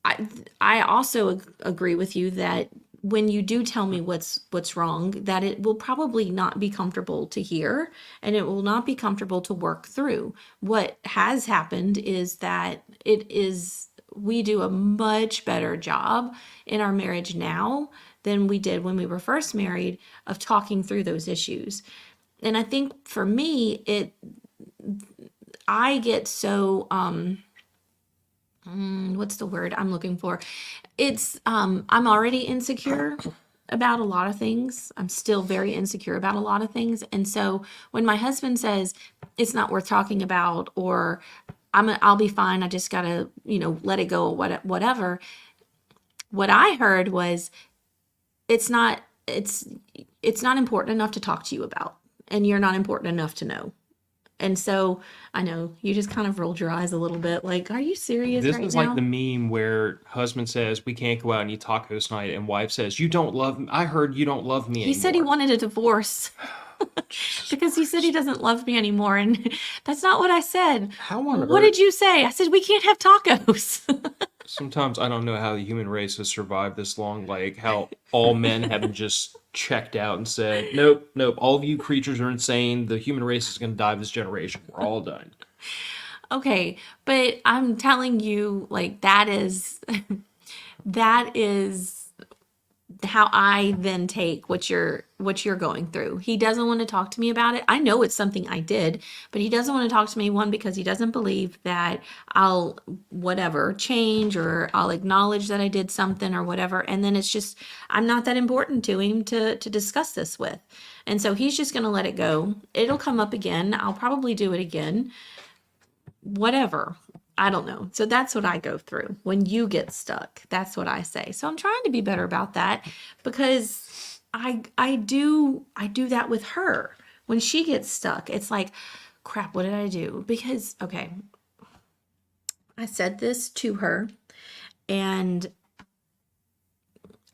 I also agree with you that when you do tell me what's wrong, that it will probably not be comfortable to hear and it will not be comfortable to work through. What has happened is that we do a much better job in our marriage now than we did when we were first married of talking through those issues. And I think for me, I get so, what's the word I'm looking for? I'm already insecure about a lot of things. I'm still very insecure about a lot of things. And so when my husband says it's not worth talking about, or I'll be fine, I just gotta, let it go, whatever. What I heard was it's not important enough to talk to you about, and you're not important enough to know. And so I know you just kind of rolled your eyes a little bit like, are you serious This right is now? like the meme where husband says, we can't go out and eat tacos tonight, and wife says, you don't love me. I heard you don't love me He anymore. said he wanted a divorce because he said he doesn't love me anymore. And that's not what I said. How on What earth? did you say? I said, we can't have tacos. Sometimes I don't know how the human race has survived this long, like how all men haven't just checked out and said, nope, all of you creatures are insane. The human race is going to die this generation. We're all done. Okay, but I'm telling you, like, that is how I then take what you're going through. He doesn't want to talk to me about it. I know it's something I did, but he doesn't want to talk to me, one, because he doesn't believe that I'll change, or I'll acknowledge that I did something or whatever. And then it's just, I'm not that important to him to discuss this with. And so he's just going to let it go. It'll come up again. I'll probably do it again. Whatever. I don't know. So that's what I go through when you get stuck. That's what I say. So I'm trying to be better about that because I do that with her. When she gets stuck, it's like, crap, what did I do? Because, okay, I said this to her, and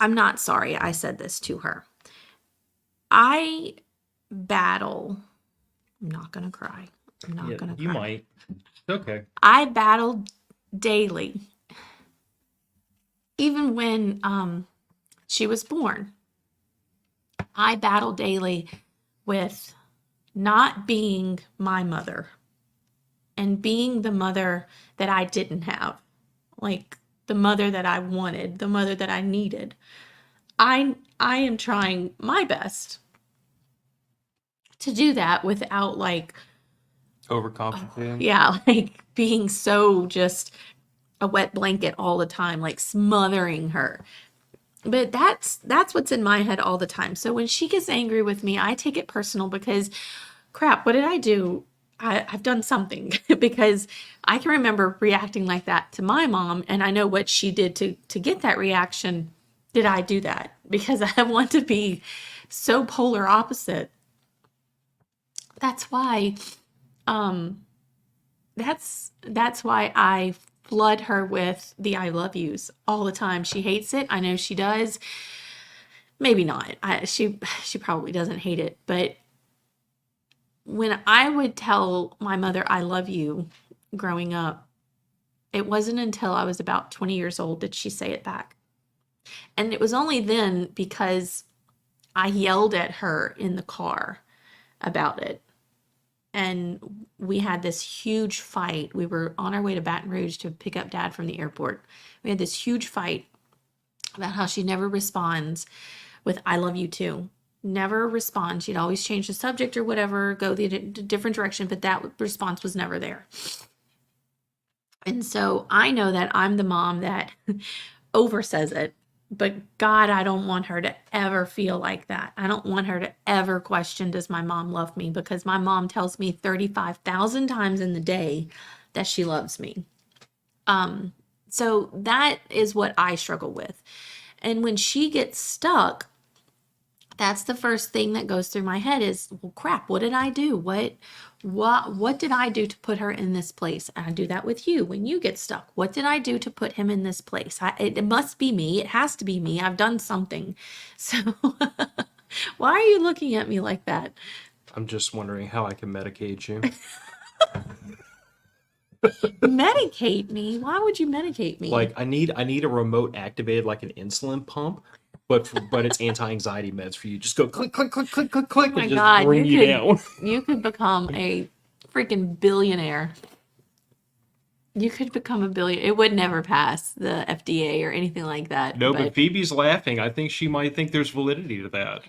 I'm not sorry I said this to her. I battle, I'm not going to cry. I'm not Yeah, going to you cry. might. Okay. I battled daily, even when she was born. I battled daily with not being my mother and being the mother that I didn't have, like the mother that I wanted, the mother that I needed. I am trying my best to do that without like, Overcompensating. yeah, like being so just a wet blanket all the time, like smothering her. But that's what's in my head all the time. So when she gets angry with me, I take it personal because crap, what did I do? I've done something because I can remember reacting like that to my mom, and I know what she did to get that reaction. Did I do that? Because I want to be so polar opposite. That's why um that's why I flood her with the I love yous all the time. She hates it. I know she does. Maybe not. She probably doesn't hate it, but when I would tell my mother I love you growing up, it wasn't until I was about 20 years old did she say it back. And it was only then because I yelled at her in the car about it. And we had this huge fight. We were on our way to Baton Rouge to pick up Dad from the airport. We had this huge fight about how she never responds with I love you too. Never respond. She'd always change the subject or whatever, go the different direction, but that response was never there. And so I know that I'm the mom that oversays it, but God, I don't want her to ever feel like that. I don't want her to ever question, does my mom love me? Because my mom tells me 35,000 times in the day that she loves me. So that is what I struggle with. And when she gets stuck, that's the first thing that goes through my head is, well, crap, what did I do? What did I do to put her in this place? And I do that with you when you get stuck. What did I do to put him in this place? It must be me. It has to be me. I've done something. So why are you looking at me like that? I'm just wondering how I can medicate you. Medicate me? Why would you medicate me? Like I need a remote activated like an insulin pump, but it's anti-anxiety meds for you. Just go click click click click click click Oh my and just God, bring you down. you could become a freaking billionaire. You could become a billion. It would never pass the FDA or anything like that. No, but But Phoebe's laughing. I think she might think there's validity to that.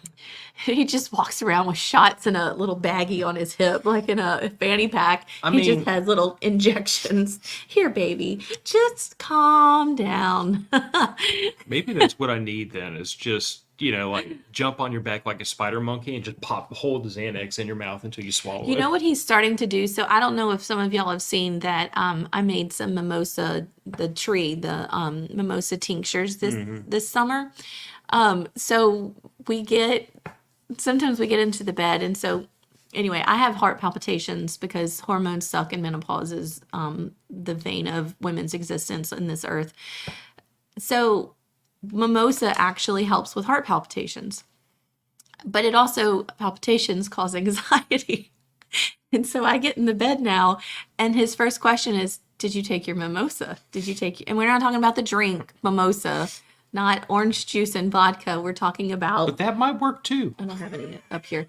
he just walks around with shots in a little baggie on his hip, like in a fanny pack. I He just mean, has little injections. Here, baby, just calm down. maybe that's what I need then is just, like jump on your back like a spider monkey and just hold the Xanax in your mouth until you swallow You know it. what he's starting to do? So I don't know if some of y'all have seen that. I made some mimosa, the mimosa tinctures this summer. So sometimes we get into the bed, and so anyway, I have heart palpitations because hormones suck and menopause is the vein of women's existence in this earth. So mimosa actually helps with heart palpitations, but it also palpitations cause anxiety. And so I get in the bed now, and his first question is, did you take your mimosa? And we're not talking about the drink mimosa, not orange juice and vodka. We're talking But about, that might work too. I don't have any up here.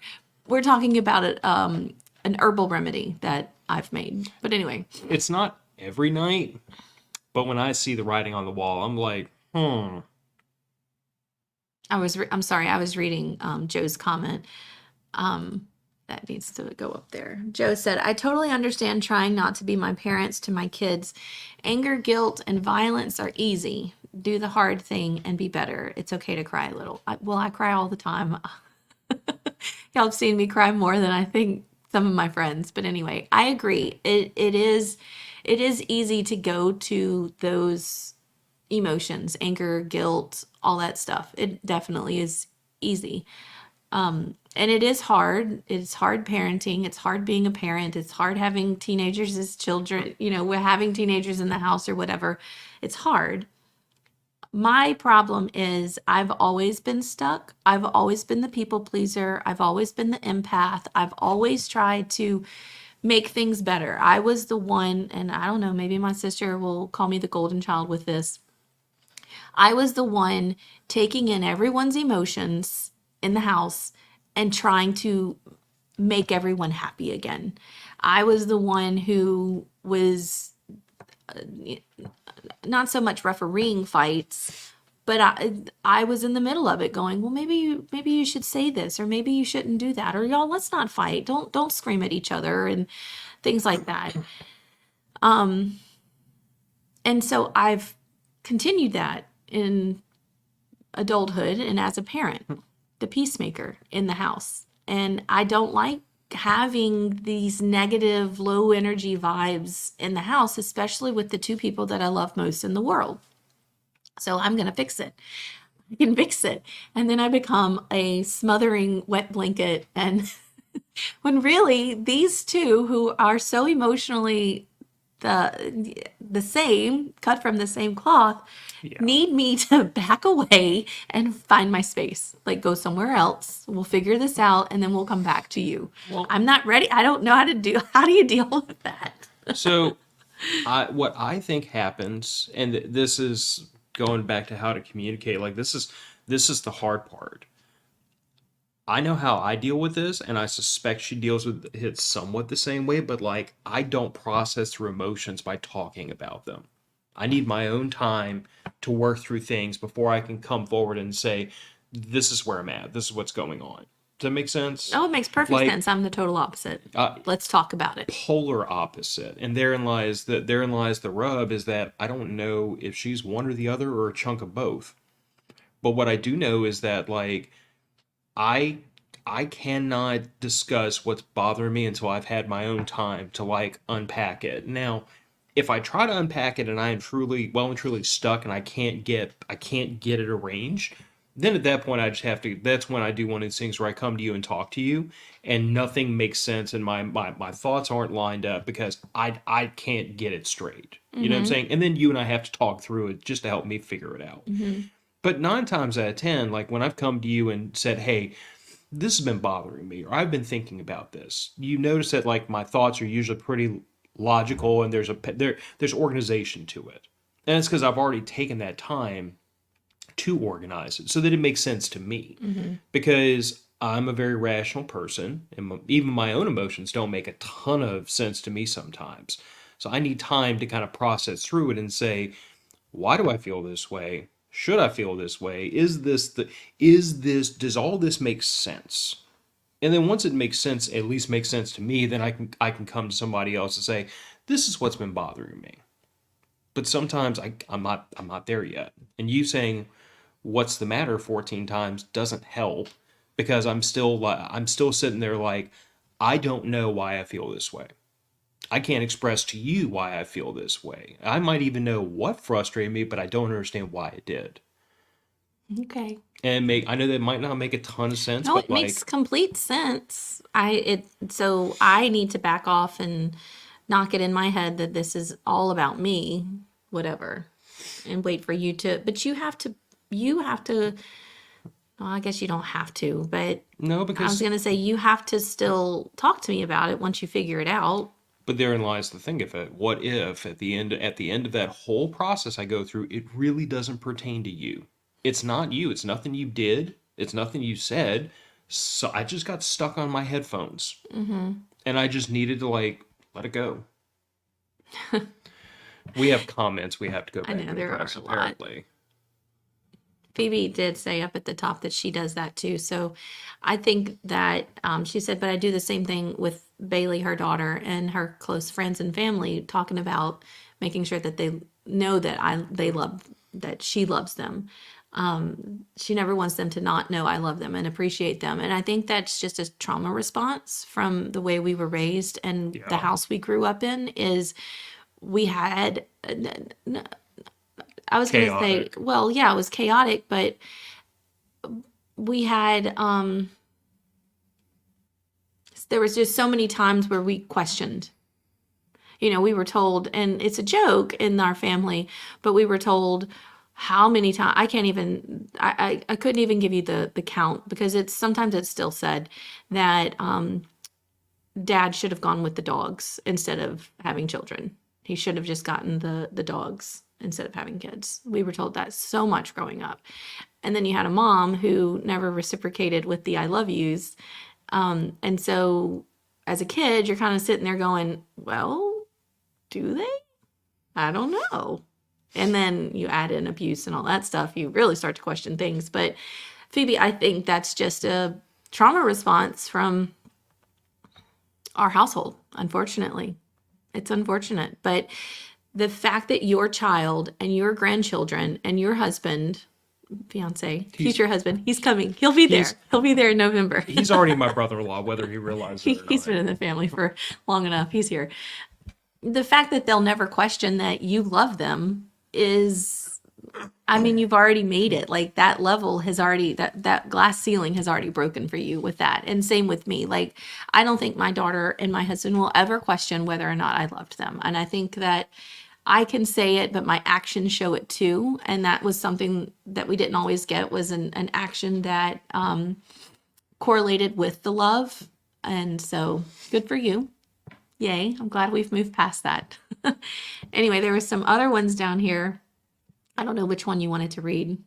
We're talking about an herbal remedy that I've made. But anyway, It's not every night, but when I see the writing on the wall, I'm like, I'm sorry, I was reading Joe's comment. That needs to go up there. Joe said, I totally understand trying not to be my parents to my kids. Anger, guilt, and violence are easy. Do the hard thing and be better. It's okay to cry a little. I cry all the time. Y'all have seen me cry more than I think some of my friends. But anyway, I agree. It is easy to go to those emotions, anger, guilt, all that stuff. It definitely is easy. And it is hard. It's hard parenting. It's hard being a parent. It's hard having teenagers as children. We're having teenagers in the house or whatever. It's hard. My problem is I've always been stuck. I've always been the people pleaser. I've always been the empath. I've always tried to make things better. I was the one, and I don't know, maybe my sister will call me the golden child with this. I was the one taking in everyone's emotions in the house and trying to make everyone happy again. I was the one who was not so much refereeing fights, but I was in the middle of it going, well, maybe you should say this, or maybe you shouldn't do that, or y'all, let's not fight. Don't scream at each other and things like that. And so I've continued that in adulthood and as a parent, the peacemaker in the house. And I don't like having these negative, low energy vibes in the house, especially with the two people that I love most in the world. So I'm going to fix it. I can fix it. And then I become a smothering wet blanket. And when really these two who are so emotionally the same, cut from the same cloth, need me to back away and find my space. Like, go somewhere else. We'll figure this out, and then we'll come back to you. Well, I'm not ready. I don't know how to do. How do you deal with that? so what I think happens, and this is going back to how to communicate. Like, this is the hard part. I know how I deal with this, and I suspect she deals with it somewhat the same way, but like, I don't process through emotions by talking about them. I need my own time to work through things before I can come forward and say, this is where I'm at. This is what's going on. Does that make sense? Oh, it makes perfect Like, sense. I'm the total opposite. Let's talk about it. polar opposite. And therein lies the rub, is that I don't know if she's one or the other or a chunk of both. But what I do know is that, like, I cannot discuss what's bothering me until I've had my own time to, like, unpack it. Now, if I try to unpack it and I am truly stuck and I can't get it arranged, then at that point I just have to. That's when I do one of these things where I come to you and talk to you, and nothing makes sense, and my thoughts aren't lined up because I can't get it straight. You know what I'm saying? And then you and I have to talk through it just to help me figure it out. But 9 times out of 10, like, when I've come to you and said, hey, this has been bothering me, or I've been thinking about this, you notice that, like, my thoughts are usually pretty logical, and there's organization to it. And it's because I've already taken that time to organize it so that it makes sense to me. Because I'm a very rational person, and even my own emotions don't make a ton of sense to me sometimes. So I need time to kind of process through it and say, why do I feel this way? Should I feel this way? Does all this make sense? And then once it makes sense, at least makes sense to me, then I can come to somebody else and say, this is what's been bothering me. But sometimes I'm not there yet. And you saying what's the matter 14 times doesn't help, because I'm still sitting there like, I don't know why I feel this way. I can't express to you why I feel this way. I might even know what frustrated me, but I don't understand why it did. Okay. And I know that might not make a ton of sense, No, but it makes complete sense. So I need to back off and knock it in my head that this is all about me, whatever, and wait for you to. But you have to. Well, I guess you don't have to, but no, I was because gonna say you have to still talk to me about it once you figure it out. but therein lies the thing of it. What if at the end of that whole process I go through, it really doesn't pertain to you? It's not you. It's nothing you did. It's nothing you said. So I just got stuck on my headphones, and I just needed to, like, let it go. We have comments we have to go I back know and there are address, a lot. apparently. Phoebe did say up at the top that she does that too. So I think that she said, but I do the same thing with Bailey, her daughter, and her close friends and family, talking about making sure that they know that that she loves them. She never wants them to not know I love them and appreciate them. And I think that's just a trauma response from the way we were raised and the Yeah. house we grew up in. Is we had I was going to say, Chaotic. well, yeah, it was chaotic, but we had there was just so many times where we questioned. We were told, and it's a joke in our family, but we were told how many times, I can't even, I couldn't even give you the count, because sometimes it's still said that dad should have gone with the dogs instead of having children. He should have just gotten the dogs instead of having kids. We were told that so much growing up. And then you had a mom who never reciprocated with the I love yous. And so as a kid, you're kind of sitting there going, well, do they? I don't know. And then you add in abuse and all that stuff, you really start to question things. But Phoebe, I think that's just a trauma response from our household, unfortunately. It's unfortunate. But the fact that your child and your grandchildren and your husband, fiance, future husband, he's coming. He'll be there. He'll be there in November. He's already my brother-in-law, whether he realizes it or not. He's been in the family for long enough. He's here. The fact that they'll never question that you love them is, I mean, you've already made it. Like, that level has already, that glass ceiling has already broken for you with that. And same with me. Like, I don't think my daughter and my husband will ever question whether or not I loved them. And I think that I can say it, but my actions show it too. And that was something that we didn't always get, was an action that correlated with the love. And so good for you. Yay. I'm glad we've moved past that. Anyway, there were some other ones down here. I don't know which one you wanted to read.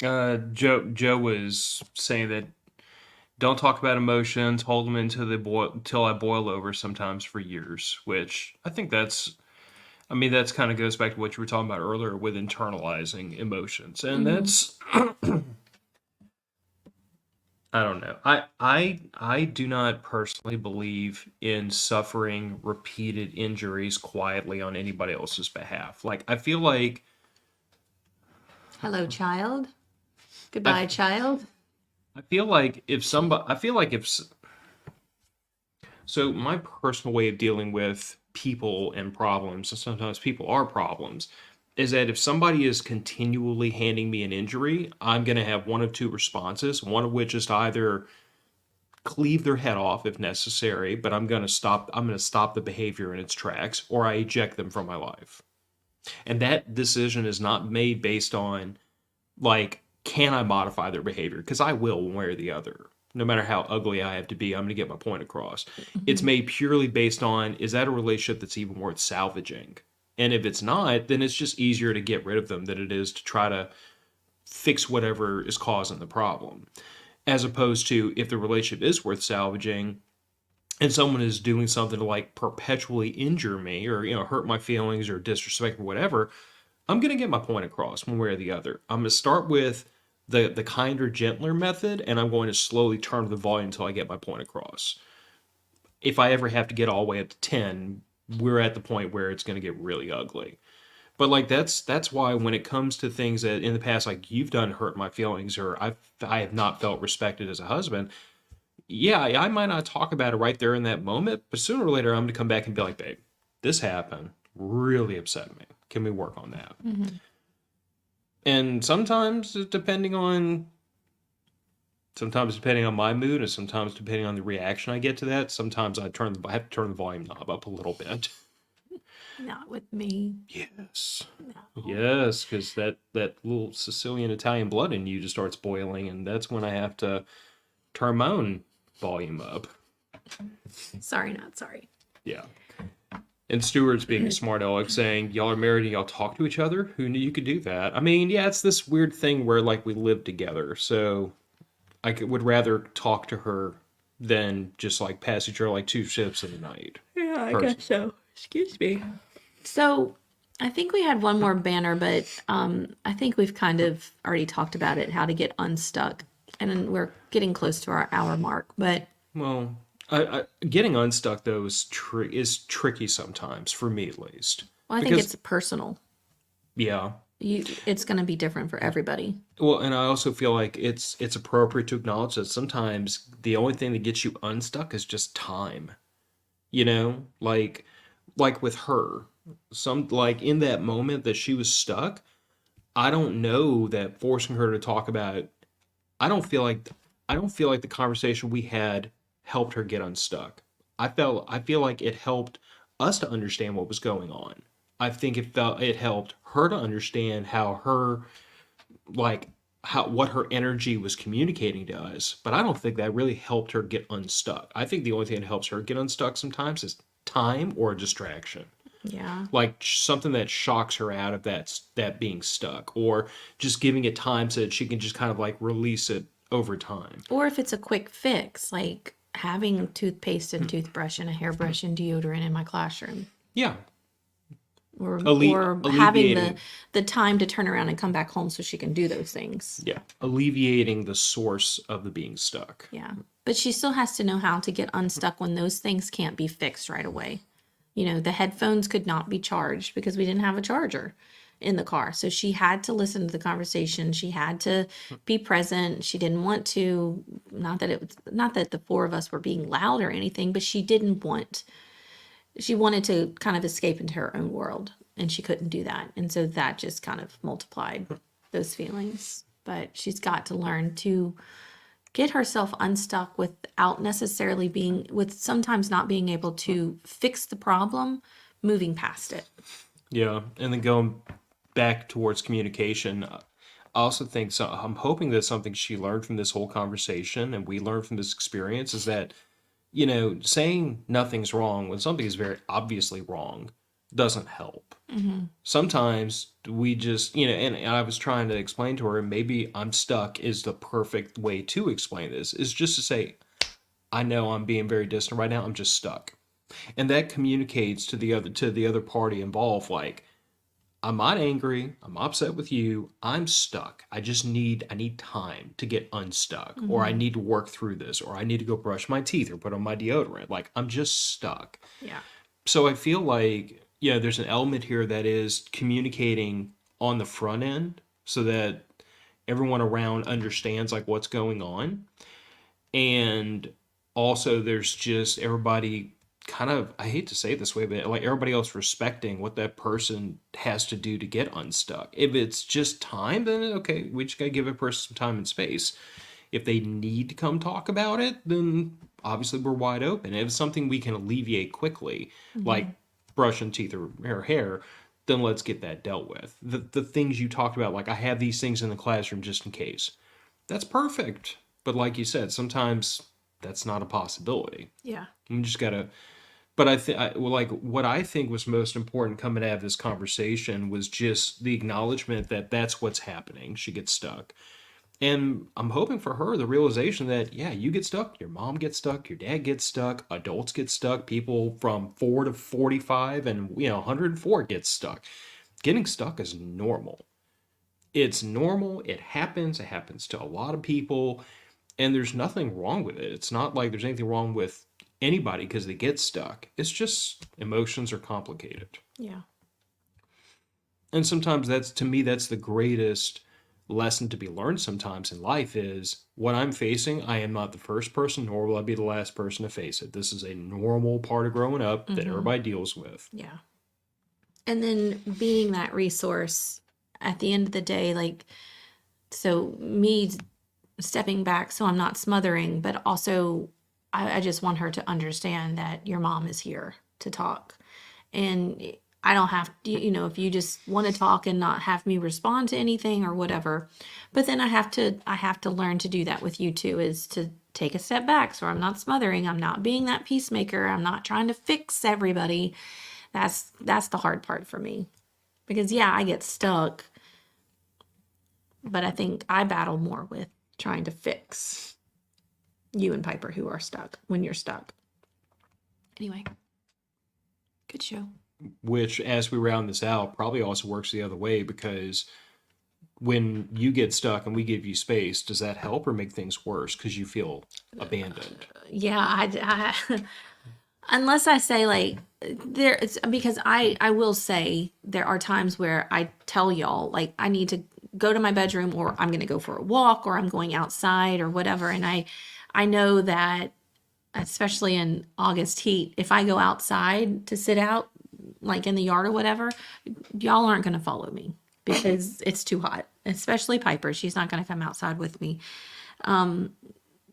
Joe was saying that don't talk about emotions, hold them till I boil over sometimes for years, which I think that's kind of goes back to what you were talking about earlier with internalizing emotions. And that's, I don't know. I do not personally believe in suffering repeated injuries quietly on anybody else's behalf. Like, I feel like, hello, child. Goodbye, child. I feel like so my personal way of dealing with people and problems, and sometimes people are problems, is that if somebody is continually handing me an injury, I'm going to have one of two responses, one of which is to either cleave their head off if necessary, but I'm going to stop the behavior in its tracks, or I eject them from my life. And that decision is not made based on, like, can I modify their behavior? Because I will, one way or the other. No matter how ugly I have to be, I'm going to get my point across. It's made purely based on, is that a relationship that's even worth salvaging? And if it's not, then it's just easier to get rid of them than it is to try to fix whatever is causing the problem. As opposed to, if the relationship is worth salvaging and someone is doing something to, like, perpetually injure me or, hurt my feelings or disrespect or whatever, I'm going to get my point across one way or the other. I'm going to start with the kinder, gentler method, and I'm going to slowly turn the volume until I get my point across. If I ever have to get all the way up to 10, we're at the point where it's going to get really ugly. But, like, that's why when it comes to things that in the past, like, you've done hurt my feelings, or I have not felt respected as a husband, yeah, I might not talk about it right there in that moment, but sooner or later I'm going to come back and be like, babe, this happened, really upset me. Can we work on that? And sometimes depending on my mood, and sometimes depending on the reaction I get to that, sometimes I have to turn the volume knob up a little bit. Not with me. Yes. No. Yes, because that little Sicilian Italian blood in you just starts boiling, and that's when I have to turn my own volume up. Sorry, not sorry. Yeah. And Stewart's being a smart aleck saying, y'all are married and y'all talk to each other? Who knew you could do that? I mean, yeah, it's this weird thing where, like, we live together, so I would rather talk to her than just, like, pass each other like two ships in the night. Yeah, I guess so. Excuse me. So, I think we had one more banner, but I think we've kind of already talked about it, how to get unstuck. And then we're getting close to our hour mark, but... Well, getting unstuck, though, is tricky sometimes, for me at least. Well, I think it's personal. Yeah. It's going to be different for everybody. Well, and I also feel like it's appropriate to acknowledge that sometimes the only thing that gets you unstuck is just time. Like with her, like in that moment that she was stuck, I don't know that forcing her to talk about it, I don't feel like the conversation we had helped her get unstuck. I feel like it helped us to understand what was going on. I think it helped her to understand how her like how what her energy was communicating to us, but I don't think that really helped her get unstuck. I think the only thing that helps her get unstuck sometimes is time or a distraction. Yeah. Like something that shocks her out of that being stuck, or just giving it time so that she can just kind of like release it over time. Or if it's a quick fix, like having toothpaste and toothbrush and a hairbrush and deodorant in my classroom. Yeah. Or having Alleviating. the time to turn around and come back home so she can do those things. Yeah, alleviating the source of the being stuck. Yeah. But she still has to know how to get unstuck when those things can't be fixed right away. You know, the headphones could not be charged because we didn't have a charger in the car. So she had to listen to the conversation. She had to be present. She didn't want to, not that the four of us were being loud or anything, but she wanted to kind of escape into her own world, and she couldn't do that. And so that just kind of multiplied those feelings. But she's got to learn to get herself unstuck without necessarily sometimes not being able to fix the problem, moving past it. Yeah, and then going back towards communication, I also think so. I'm hoping that something she learned from this whole conversation and we learned from this experience is that, saying nothing's wrong when something is very obviously wrong doesn't help. Sometimes we just, and I was trying to explain to her, maybe I'm stuck is the perfect way to explain this, is just to say, I know I'm being very distant right now. I'm just stuck. And that communicates to the other party involved, like, I'm not angry, I'm upset with you, I'm stuck. I need time to get unstuck, or I need to work through this, or I need to go brush my teeth or put on my deodorant. Like, I'm just stuck. Yeah. So I feel like, there's an element here that is communicating on the front end so that everyone around understands like what's going on. And also there's just everybody kind of, I hate to say it this way, but like everybody else respecting what that person has to do to get unstuck. If it's just time, then okay, we just gotta give a person some time and space. If they need to come talk about it, then obviously we're wide open. If it's something we can alleviate quickly, like brushing teeth or hair, then let's get that dealt with. The things you talked about, like I have these things in the classroom just in case. That's perfect. But like you said, sometimes that's not a possibility. Yeah. We just gotta. But like what I think was most important coming out of this conversation was just the acknowledgement that that's what's happening. She gets stuck. And I'm hoping for her the realization that, yeah, you get stuck, your mom gets stuck, your dad gets stuck, adults get stuck, people from 4 to 45 and, 104 get stuck. Getting stuck is normal. It's normal. It happens. It happens to a lot of people. And there's nothing wrong with it. It's not like there's anything wrong with anybody because they get stuck. It's just emotions are complicated. Yeah. And sometimes to me, that's the greatest lesson to be learned sometimes in life is what I'm facing. I am not the first person, nor will I be the last person to face it. This is a normal part of growing up that everybody deals with. Yeah. And then being that resource at the end of the day, like, so me stepping back so I'm not smothering, but also I just want her to understand that your mom is here to talk. And I don't have to, if you just want to talk and not have me respond to anything or whatever. But then I have to learn to do that with you too, is to take a step back so I'm not smothering. I'm not being that peacemaker. I'm not trying to fix everybody. That's the hard part for me. Because yeah, I get stuck. But I think I battle more with trying to fix you and Piper who are stuck when you're stuck. Anyway, good show. Which, as we round this out, probably also works the other way because when you get stuck and we give you space, does that help or make things worse because you feel abandoned? Yeah, I unless I say like it's because I will say there are times where I tell y'all like I need to go to my bedroom or I'm going to go for a walk or I'm going outside or whatever, and I know that especially in August heat, if I go outside to sit out like in the yard or whatever, y'all aren't going to follow me because it's too hot, especially Piper. She's not going to come outside with me.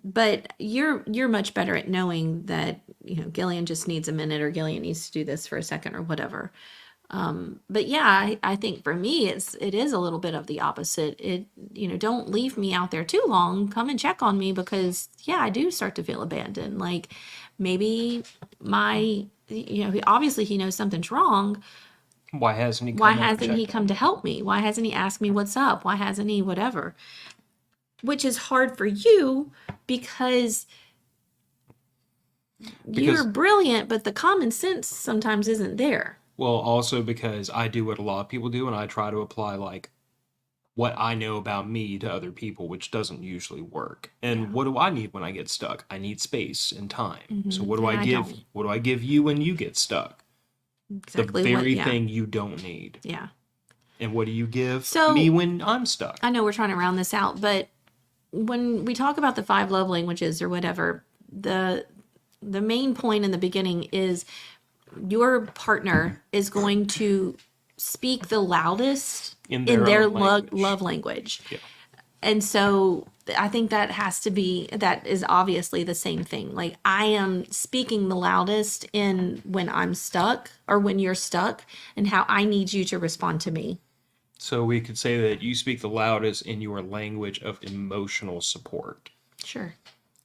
But you're much better at knowing that, you know, Gillian just needs a minute or Gillian needs to do this for a second or whatever. But yeah, I think for me it is a little bit of the opposite. It, you know, don't leave me out there too long. Come and check on me because yeah, I do start to feel abandoned. Like maybe my, you know, obviously he knows something's wrong. Why hasn't he Why come out and hasn't he checked come on to me? help me? Why hasn't he asked me what's up? Why hasn't he whatever? Which is hard for you because you're Because, brilliant, but the common sense sometimes isn't there. well, also because I do what a lot of people do, and I try to apply like what I know about me to other people, which doesn't usually work. And Yeah. what do I need when I get stuck? I need space and time. So what do And I I give? don't. What do I give you when you get stuck? The Exactly what, very yeah. thing you don't need. Yeah. And what do you give me So when I'm stuck? I know we're trying to round this out, but when we talk about the five love languages or whatever, the main point in the beginning is your partner is going to speak the loudest In in their their own language. love language. Yeah. And so I think that has to be, that is obviously the same thing. Like I am speaking the loudest in when I'm stuck or when you're stuck and how I need you to respond to me. So we could say that you speak the loudest in your language of emotional support. Sure.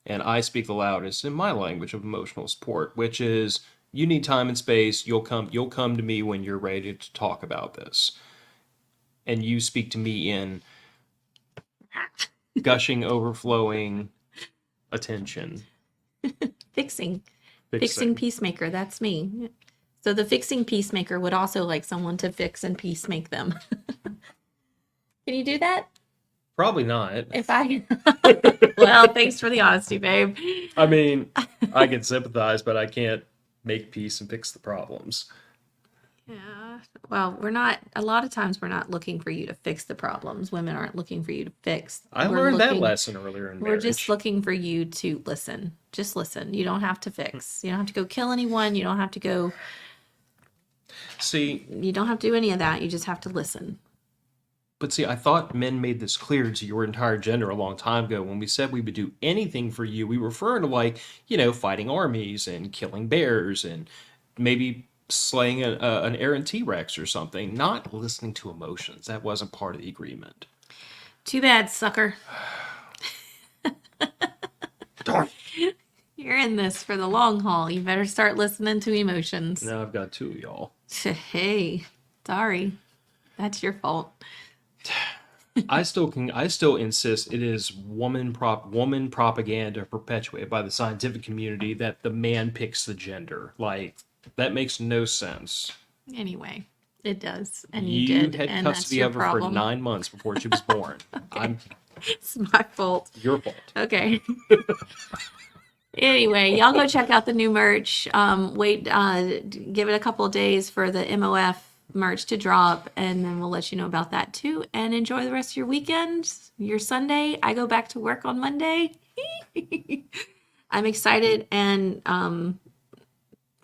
And I speak the loudest in my language of emotional support, which is you need time and space. You'll come to me when you're ready to talk about this. And you speak to me in gushing, overflowing attention, Fixing. Fixing fixing. peacemaker. That's me. So the fixing peacemaker would also like someone to fix and peacemake them. Can you do that? Probably not. If I, well, thanks for the honesty, babe. I mean, I can sympathize, but I can't make peace and fix the problems. Yeah. Well, we're not, a lot of times we're not looking for you to fix the problems. Women aren't looking for you to fix. I We're learned that looking, lesson earlier in we're just marriage. looking for you to listen. Just listen. You don't have to fix. You don't have to go kill anyone. You don't have to go, See, you don't have to do any of that. You just have to listen. but see, I thought men made this clear to your entire gender a long time ago. When we said we would do anything for you, we were referring to like, fighting armies and killing bears and maybe slaying an errant T-Rex or something, not listening to emotions. That wasn't part of the agreement. Too bad, sucker. Darn. You're in this for the long haul. You better start listening to emotions. Now I've got two of y'all. Hey, sorry. That's your fault. I still insist it is woman propaganda perpetuated by the scientific community that the man picks the gender. Like that makes no sense. Anyway, it does. And you You did. had And that's custody your of her for problem. 9 months before she was born. I'm It's my fault. your fault. Okay. Anyway, y'all go check out the new merch. Wait, give it a couple of days for the MOF merch to drop, and then we'll let you know about that too. And enjoy the rest of your weekend, your Sunday. I go back to work on Monday. I'm excited and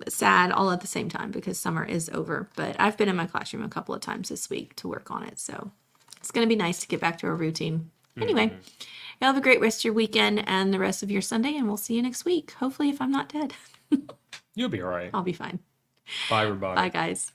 sad all at the same time because summer is over. But I've been in my classroom a couple of times this week to work on it, so it's going to be nice to get back to a routine. Anyway, y'all have a great rest of your weekend and the rest of your Sunday, and we'll see you next week. Hopefully, if I'm not dead, You'll be all right. I'll be fine. Bye, everybody. Bye, guys.